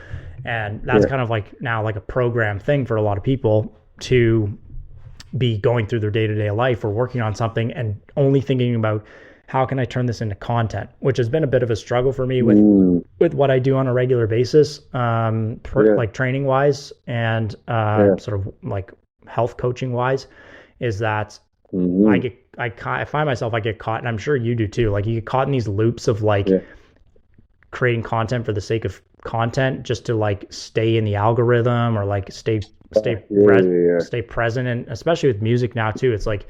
And that's kind of like now like a program thing for a lot of people to be going through their day-to-day life or working on something and only thinking about how can I turn this into content, which has been a bit of a struggle for me with what I do on a regular basis, like training wise and sort of like health coaching wise, is that I find myself, I get caught, and I'm sure you do too. Like you get caught in these loops of like creating content for the sake of content, just to like stay in the algorithm or like stay present. And especially with music now too, it's like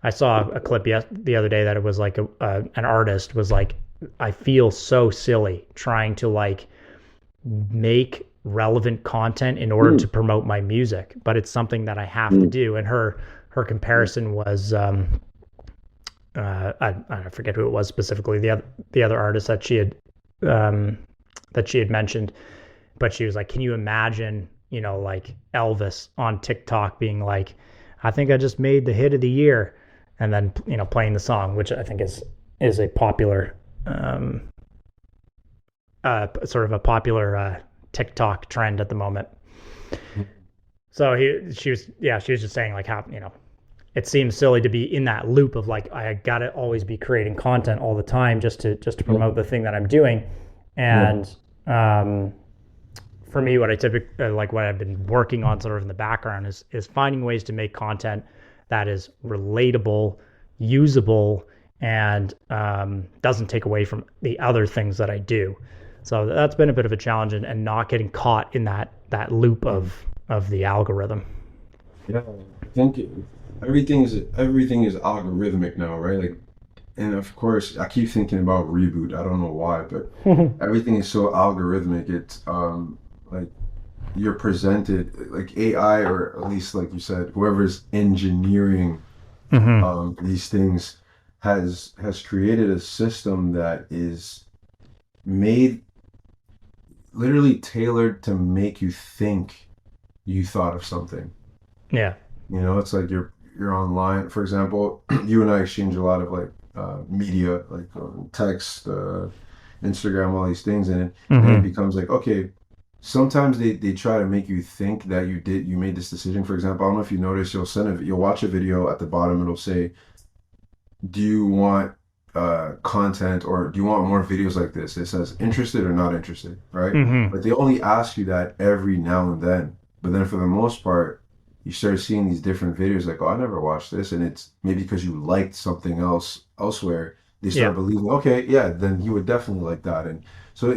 I saw a clip the other day that it was like an artist was like, I feel so silly trying to like make relevant content in order to promote my music, but it's something that I have to do. And her comparison was I forget who it was specifically, the other artist that she had mentioned, but she was like, can you imagine, like Elvis on TikTok being like, I think I just made the hit of the year, and then playing the song, which I think is a popular sort of a popular TikTok trend at the moment. So she was just saying like how it seems silly to be in that loop of like I gotta always be creating content all the time just to promote the thing that I'm doing. And for me, what I typically like, what I've been working on sort of in the background is finding ways to make content that is relatable, usable, and doesn't take away from the other things that I do. So that's been a bit of a challenge, and not getting caught in that loop of the algorithm. Yeah, I think everything is algorithmic now, right? Like, and of course, I keep thinking about Reboot. I don't know why, but everything is so algorithmic. It's like you're presented like AI, or at least like you said, whoever's engineering these things has created a system that is made literally tailored to make you think you thought of something. Yeah. It's like you're online, for example, you and I exchange a lot of like media, like text, Instagram, all these things, and it becomes like, okay, sometimes they try to make you think that you made this decision. For example, I don't know if you notice, you'll watch a video at the bottom, it'll say, do you want content, or do you want more videos like this? It says interested or not interested, right? But they only ask you that every now and then. But then for the most part, you start seeing these different videos like, oh, I never watched this, and it's maybe because you liked something else elsewhere, they start believing, okay, yeah, then you would definitely like that. And so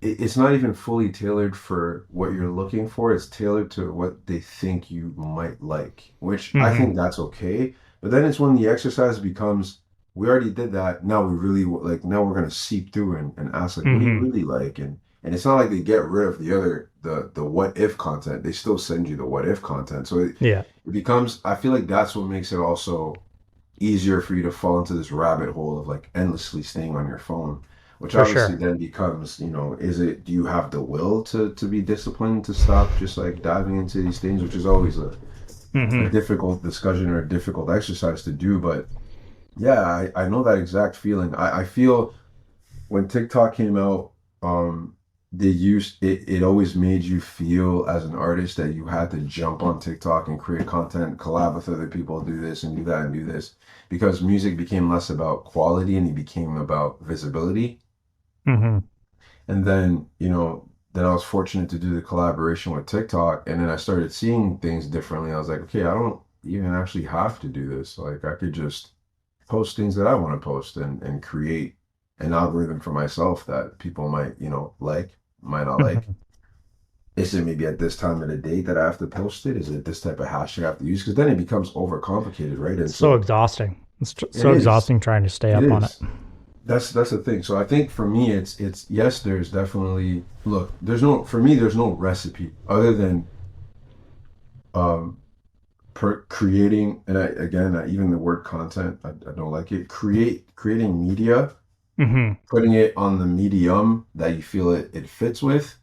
it's not even fully tailored for what you're looking for. It's tailored to what they think you might like, which I think that's okay. But then it's when the exercise becomes, we already did that. Now we really like, now we're going to seep through and ask like, what do you really like? And it's not like they get rid of the what if content. They still send you the what if content. So it becomes, I feel like that's what makes it also easier for you to fall into this rabbit hole of like endlessly staying on your phone, which obviously then becomes, do you have the will to be disciplined, to stop just like diving into these things, which is always a difficult discussion or a difficult exercise to do. But yeah, I know that exact feeling. I feel when TikTok came out, they used it always made you feel as an artist that you had to jump on TikTok and create content, collab with other people, do this and do that and do this, because music became less about quality and it became about visibility. And then, then I was fortunate to do the collaboration with TikTok, and then I started seeing things differently. I was like, okay, I don't even actually have to do this. Like, I could just post things that I want to post and create an algorithm for myself that people might, might not like. Is it maybe at this time of the day that I have to post it? Is it this type of hashtag I have to use? Because then it becomes overcomplicated, right? And it's so exhausting. It's so exhausting trying to stay up on it. That's the thing. So I think for me, it's yes, there's definitely, look, there's no recipe other than creating, and even the word content, I don't like it. Creating media, putting it on the medium that you feel it fits with,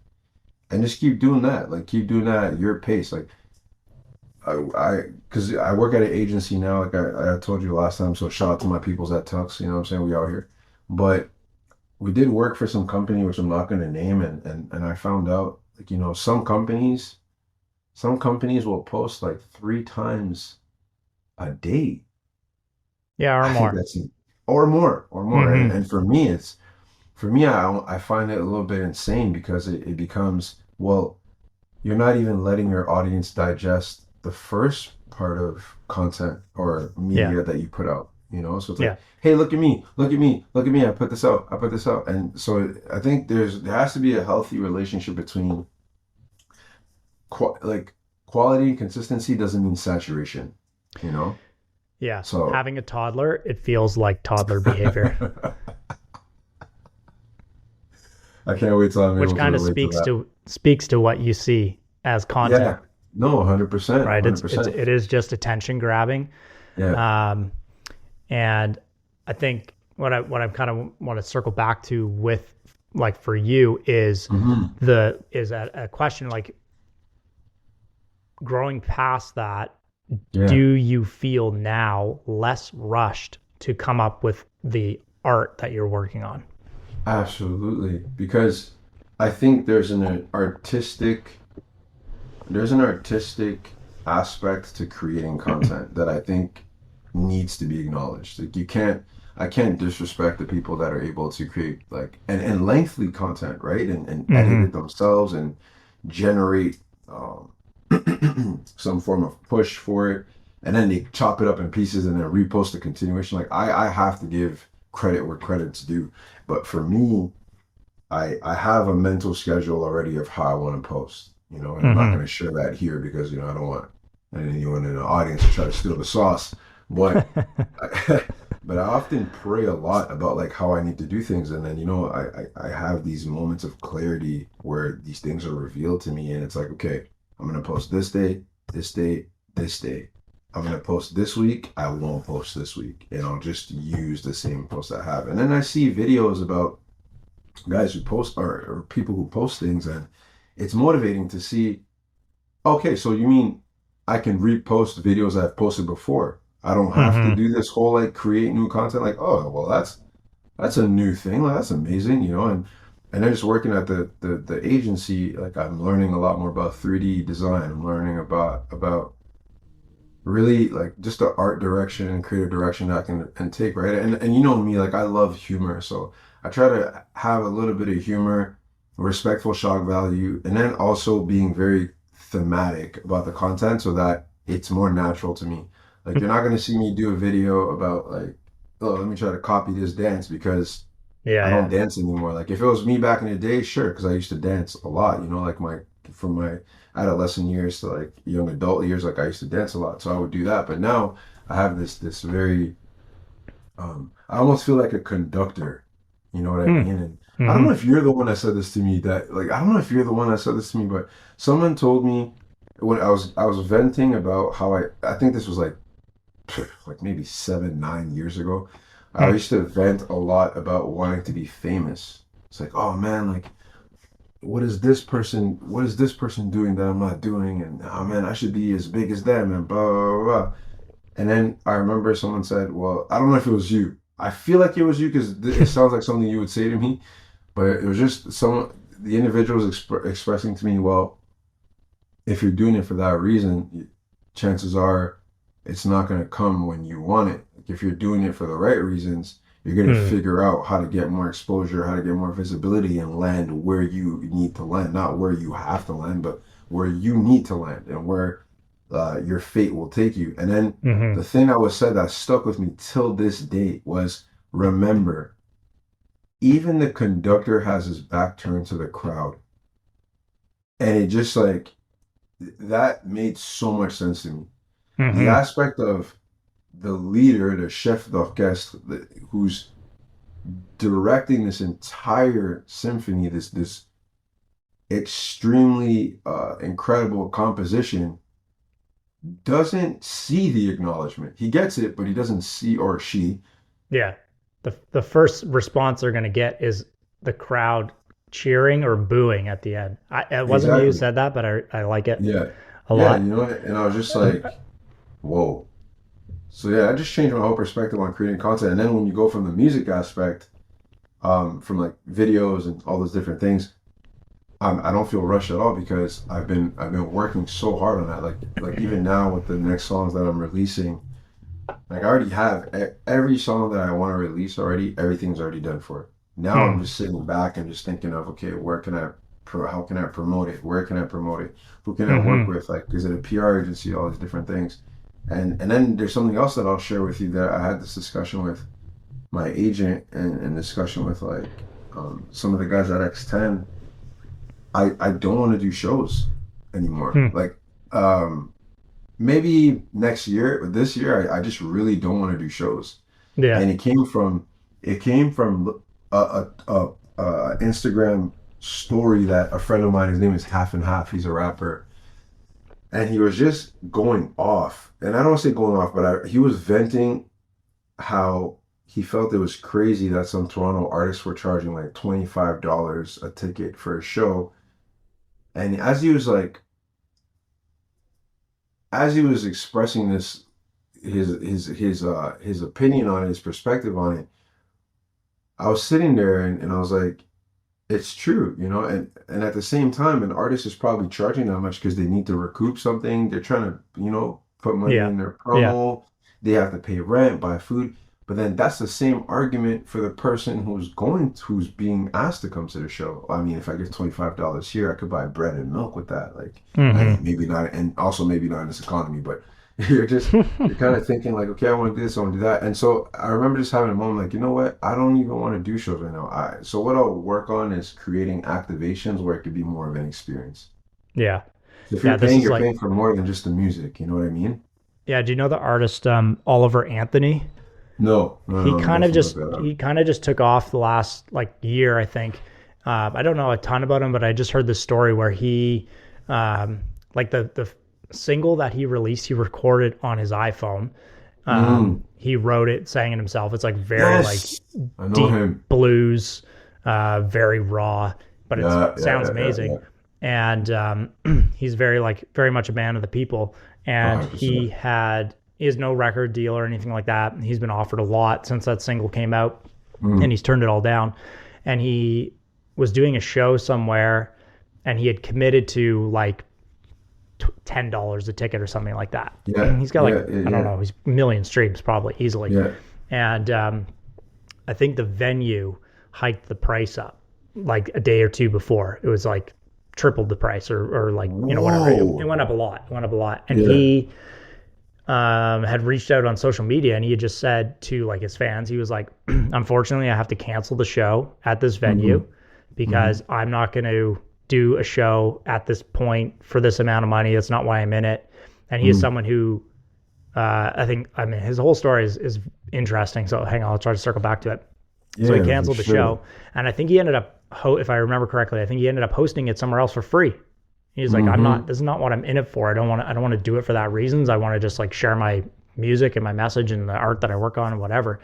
and just keep doing that. Like, keep doing that at your pace. Like, because I work at an agency now, like I told you last time, so shout out to my peoples at Tux, you know what I'm saying? We out here. But we did work for some company, which I'm not going to name, and I found out, like, some companies will post like 3 times a day. Yeah, or more. Or more. And for me, I find it a little bit insane, because it becomes, well, you're not even letting your audience digest the first part of content or media that you put out, so it's like, hey, look at me, I put this out. And so I think there has to be a healthy relationship between quality and consistency. Doesn't mean saturation, Yeah. So having a toddler, it feels like toddler behavior. I can't wait till I'm able to relate to that. Which kind of speaks to what you see as content. Yeah. No, 100%. Right. 100%. It is just attention grabbing. Yeah. And I think what I kind of want to circle back to with, like, for you is a question, like, growing past that, do you feel now less rushed to come up with the art that you're working on? Absolutely. Because I think there's an artistic aspect to creating content that I think needs to be acknowledged. Like, I can't disrespect the people that are able to create like and lengthy content, right? And edit it themselves and generate some form of push for it, and then they chop it up in pieces and then repost the continuation. Like, I have to give credit where credit's due. But for me, I have a mental schedule already of how I want to post, and I'm not going to share that here because, I don't want anyone in the audience to try to steal the sauce. But but I often pray a lot about like how I need to do things, and then I have these moments of clarity where these things are revealed to me, and it's like, okay, I'm gonna post this day, this day, this day. I'm gonna post this week. I won't post this week, and I'll just use the same post I have. And then I see videos about guys who post or people who post things, and it's motivating to see. Okay, so you mean I can repost videos I've posted before. I don't have to do this whole like create new content. Like, oh, well, that's a new thing. Like, that's amazing, you know. And then just working at the agency, like I'm learning a lot more about 3D design. I'm learning about really like just the art direction and creative direction that I can and take, right? And you know me, like I love humor, so I try to have a little bit of humor, respectful shock value, and then also being very thematic about the content so that it's more natural to me. Like you're not gonna see me do a video about like, oh, let me try to copy this dance because I don't dance anymore. Like if it was me back in the day, sure, because I used to dance a lot, you know, like from my adolescent years to like young adult years, like I used to dance a lot, so I would do that. But now I have this very, I almost feel like a conductor, you know what I mean? And I don't know if you're the one that said this to me. That like I don't know if you're the one that said this to me, but someone told me when I was venting about how I think this was like maybe 7-9 years ago. I used to vent a lot about wanting to be famous. It's like, oh man, like what is this person doing that I'm not doing? And oh man, I should be as big as them and blah blah blah. And then I remember someone said, well, I don't know if it was you. I feel like it was you because it sounds like something you would say to me, but it was just the individual was expressing to me, well, if you're doing it for that reason, chances are it's not going to come when you want it. Like if you're doing it for the right reasons, you're going to figure out how to get more exposure, how to get more visibility and land where you need to land, not where you have to land, but where you need to land and where your fate will take you. And then the thing that was said that stuck with me till this day was, remember, even the conductor has his back turned to the crowd. And it just like, that made so much sense to me. The aspect of the leader, the chef d'orchestre, who's directing this entire symphony, this extremely incredible composition, doesn't see the acknowledgement. He gets it, but he doesn't see, or she. Yeah. The first response they're going to get is the crowd cheering or booing at the end. It wasn't you who said that, but I like it a lot. You know, and I was just like, whoa. So yeah, I just changed my whole perspective on creating content. And then when you go from the music aspect, from like videos and all those different things, I don't feel rushed at all because I've been working so hard on that. Like even now with the next songs that I'm releasing, like I already have every song that I want to release already. Everything's already done for it. Now I'm just sitting back and just thinking of, okay, how can I promote it? Where can I promote it? Who can I work with? Like, is it a PR agency? All these different things. And then there's something else that I'll share with you that I had this discussion with my agent and discussion with like some of the guys at X10. I don't want to do shows anymore. Like maybe next year, but this year I just really don't want to do shows. Yeah. And it came from a Instagram story that a friend of mine, his name is Half and Half, he's a rapper, and he was just going off. And I don't want to say going off, but he was venting how he felt it was crazy that some Toronto artists were charging like $25 a ticket for a show. And as he was expressing this, his opinion on it, his perspective on it, I was sitting there and I was like, it's true, you know, and at the same time, an artist is probably charging that much because they need to recoup something. They're trying to, you know, put money in their promo. Yeah. They have to pay rent, buy food. But then that's the same argument for the person who's being asked to come to the show. I mean, if I get $25 here, I could buy bread and milk with that. Like, maybe not, and also maybe not in this economy, but you're kind of thinking like, okay, I want to do this, I want to do that. And so I remember just having a moment like, you know what? I don't even want to do shows right now. So what I'll work on is creating activations where it could be more of an experience. Yeah. So if you're paying for more than just the music, you know what I mean? Yeah. Do you know the artist Oliver Anthony? No. He kind of just took off the last like year, I think. I don't know a ton about him, but I just heard this story where he, like the single that he released, he recorded on his iPhone. He wrote it, sang it himself. It's like very like deep blues, very raw, but it sounds amazing. Yeah. And he's very much a man of the people. and 100%. he has no record deal or anything like that. He's been offered a lot since that single came out, and he's turned it all down. And he was doing a show somewhere, and he had committed to like $10 a ticket or something like that. Yeah. He's got I don't know, he's a million streams probably easily. Yeah. And I think the venue hiked the price up like a day or two before. It was like tripled the price or like, you know, whatever. It went up a lot. And he had reached out on social media, and he had just said to like his fans, he was like, unfortunately, I have to cancel the show at this venue because I'm not going to do a show at this point for this amount of money. That's not why I'm in it. And he is someone who his whole story is interesting. So hang on, I'll try to circle back to it. Yeah, so he canceled the show, and I think he ended up, if I remember correctly, I think he ended up hosting it somewhere else for free. He's like, this is not what I'm in it for. I don't want to do it for that reasons. I want to just like share my music and my message and the art that I work on and whatever.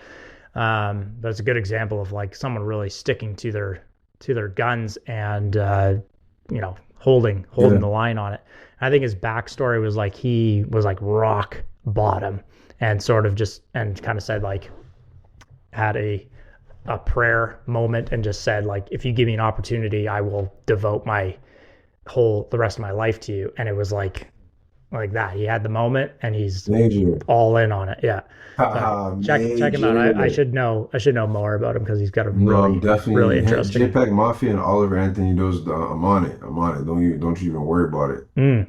But it's a good example of like someone really sticking to their guns and, you know, holding the line on it. And I think his backstory was like, he was like rock bottom and sort of just, and kind of said like, had a prayer moment and just said like, if you give me an opportunity, I will devote the rest of my life to you. And it was like that. He had the moment, and he's all in on it. Yeah. Check him out. I should know more about him because he's got a really interesting. JPEG Mafia and Oliver Anthony, I'm on it. Don't you even worry about it.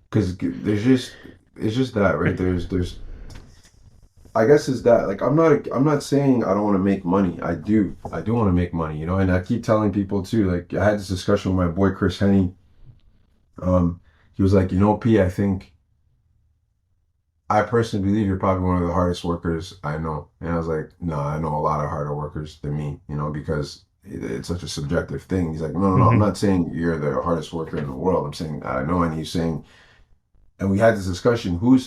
Because it's just that, right? There's I guess it's that, like, I'm not saying I don't want to make money. I do want to make money, you know, and I keep telling people too, like, I had this discussion with my boy, Chris Henney. He was like, you know, P, I personally believe you're probably one of the hardest workers I know. And I was like, no, I know a lot of harder workers than me, you know, because it's such a subjective thing. He's like, no, I'm not saying you're the hardest worker in the world. I'm saying I know. And he's saying, and we had this discussion, who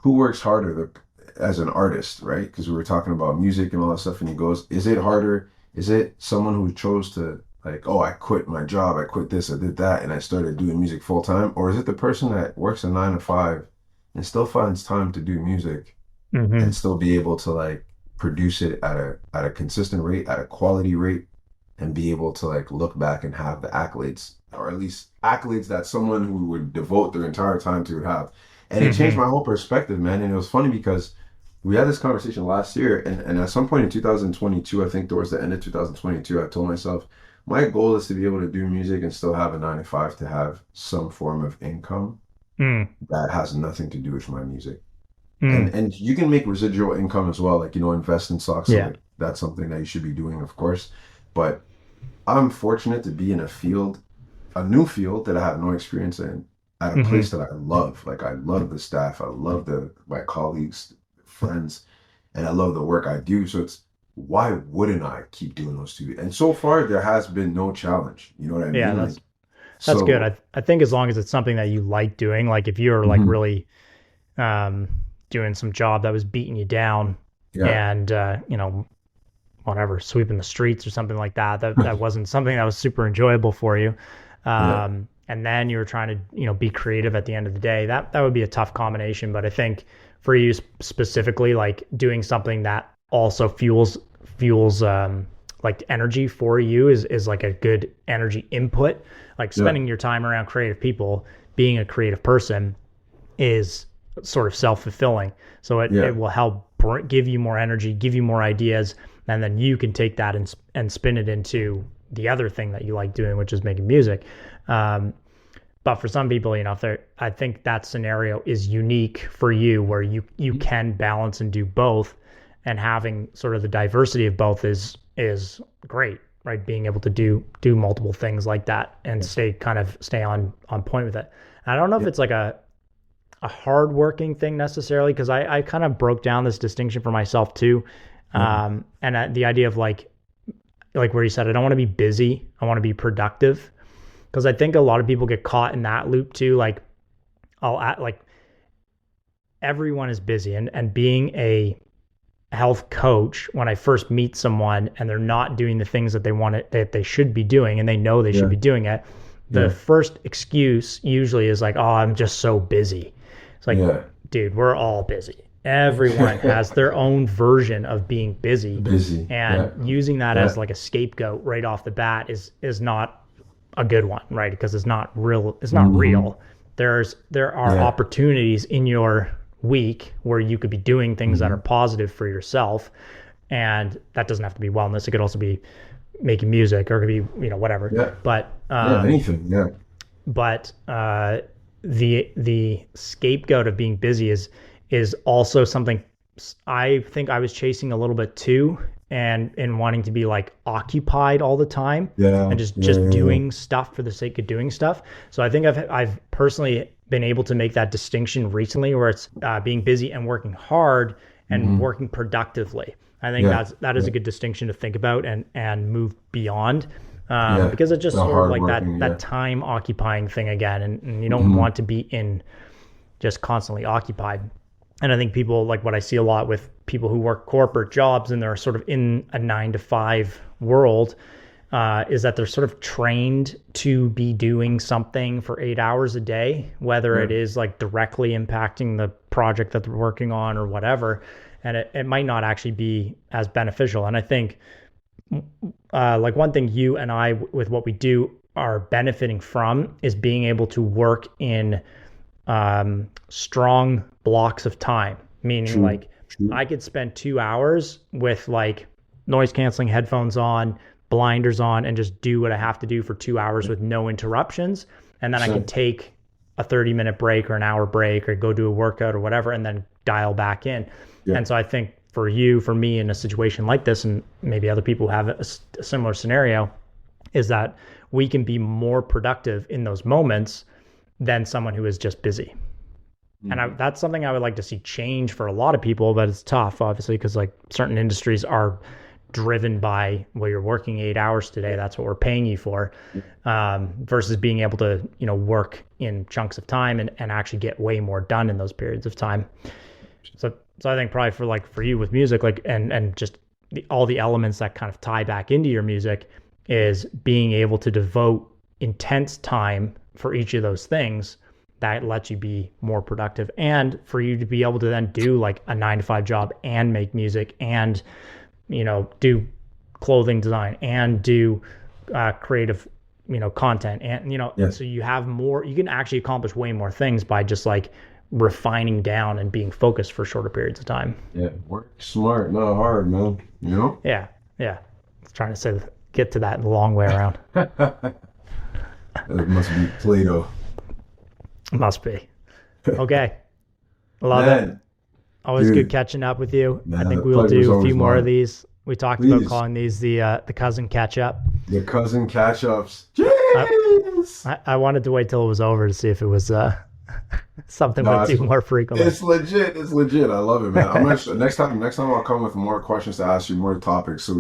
works harder, as an artist, right? Because we were talking about music and all that stuff, and he goes, is it harder? Is it someone who chose to, like, oh, I quit my job, I quit this, I did that, and I started doing music full time? Or is it the person that works a 9 to 5 and still finds time to do music and still be able to like produce it at a consistent rate, at a quality rate, and be able to like look back and have the accolades, or at least accolades that someone who would devote their entire time to would have? And it changed my whole perspective, man. And it was funny because we had this conversation last year, and at some point in 2022, I think towards the end of 2022, I told myself, my goal is to be able to do music and still have a 9 to 5, to have some form of income that has nothing to do with my music. And you can make residual income as well, like, you know, invest in stocks. Yeah. Like, that's something that you should be doing, of course. But I'm fortunate to be in a new field that I have no experience in, at a place that I love. Like, I love the staff, I love my colleagues, friends, and I love the work I do. So it's, why wouldn't I keep doing those two? And so far there has been no challenge, you know what I mean? Yeah, that's good. I think as long as it's something that you like doing, like if you're like really doing some job that was beating you down and you know, whatever, sweeping the streets or something like that wasn't something that was super enjoyable for you, and then you were trying to, you know, be creative at the end of the day, that would be a tough combination. But I think for you specifically, like doing something that also fuels like energy for you is like a good energy input. Like spending your time around creative people, being a creative person, is sort of self-fulfilling. So it will help give you more energy, give you more ideas, and then you can take that and spin it into the other thing that you like doing, which is making music. But for some people, you know, I think that scenario is unique for you, where you can balance and do both, and having sort of the diversity of both is great, right? Being able to do multiple things like that and stay on point with it. And I don't know if it's like a hardworking thing necessarily, because I kind of broke down this distinction for myself too, and the idea of like where you said, I don't want to be busy, I want to be productive. Because I think a lot of people get caught in that loop too. Like, everyone is busy, and being a health coach, when I first meet someone and they're not doing the things that they should be doing, and they know they should be doing it, the first excuse usually is like, oh, I'm just so busy. It's It's like, dude, we're all busy. Everyone has their own version of being busy. And using that as like a scapegoat right off the bat is not a good one, right? Because it's not real. It's not real. There are opportunities in your week where you could be doing things that are positive for yourself, and that doesn't have to be wellness. It could also be making music, or it could be whatever. But anything. But the scapegoat of being busy is also something I think I was chasing a little bit too, and wanting to be like occupied all the time, and just doing stuff for the sake of doing stuff. So I think I've personally been able to make that distinction recently, where it's being busy and working hard and working productively. I think that is a good distinction to think about and move beyond, because it's just sort of like that time occupying thing again, and you don't want to be in just constantly occupied. And I think people, like what I see a lot with people who work corporate jobs and they're sort of in a 9-to-5 world, is that they're sort of trained to be doing something for 8 hours a day, whether it is like directly impacting the project that they're working on or whatever. And it might not actually be as beneficial. And I think like one thing you and I, with what we do, are benefiting from is being able to work in strong blocks of time, meaning I could spend 2 hours with like noise canceling headphones on, blinders on, and just do what I have to do for 2 hours with no interruptions. And then I can take a 30-minute break or an hour break or go do a workout or whatever, and then dial back in. And so I think for you, for me, in a situation like this, and maybe other people who have a similar scenario, is that we can be more productive in those moments than someone who is just busy. And that's something I would like to see change for a lot of people, but it's tough, obviously, because like certain industries are driven by, well, you're working 8 hours today, that's what we're paying you for, versus being able to, work in chunks of time and actually get way more done in those periods of time. So I think probably for you with music, like, and just all the elements that kind of tie back into your music, is being able to devote intense time for each of those things that lets you be more productive, and for you to be able to then do like a 9-to-5 job and make music and, do clothing design and do creative, content. And, so you have more, you can actually accomplish way more things by just like refining down and being focused for shorter periods of time. Work smart, not hard, man. Yeah. I was trying to get to that in the long way around. It must be Plato. Must be. Okay. Love it. Always good catching up with you. I think we will do a few more of these. We talked about calling these the cousin catch up. The cousin catch ups. Jeez! I wanted to wait till it was over to see if it was something we'd do more frequently. It's legit. I love it, man. I'm gonna next time I'll come with more questions to ask you, more topics, so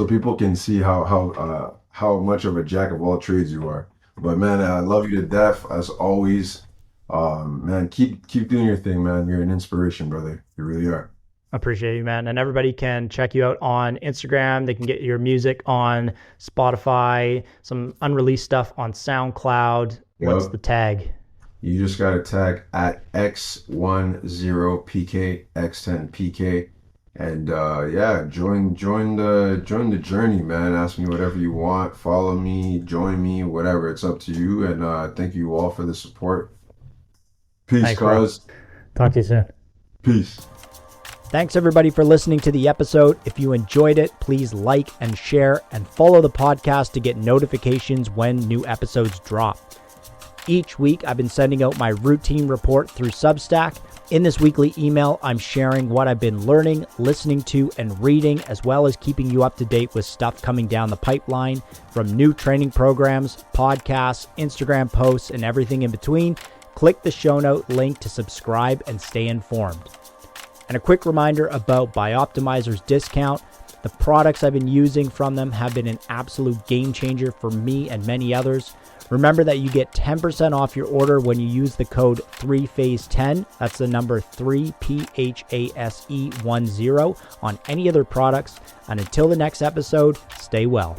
people can see how much of a jack of all trades you are. But man, I love you to death as always. Man, keep doing your thing, man. You're an inspiration, brother. You really are. Appreciate you, man. And everybody can check you out on Instagram. They can get your music on Spotify, some unreleased stuff on SoundCloud. What's the tag? You just got to tag at X10PK, X10PK. And join the journey, man. Ask me whatever you want. Follow me, join me, whatever. It's up to you. And thank you all for the support. Peace, cuz. Talk to you soon. Peace. Thanks everybody for listening to the episode. If you enjoyed it, please like and share and follow the podcast to get notifications when new episodes drop. Each week, I've been sending out my routine report through Substack. In this weekly email, I'm sharing what I've been learning, listening to, and reading, as well as keeping you up to date with stuff coming down the pipeline, from new training programs, podcasts, Instagram posts, and everything in between. Click the show note link to subscribe and stay informed. And a quick reminder about Bioptimizer's discount. The products I've been using from them have been an absolute game changer for me and many others. Remember that you get 10% off your order when you use the code 3phase10. That's the number 3PHASE10 on any other products. And until the next episode, stay well.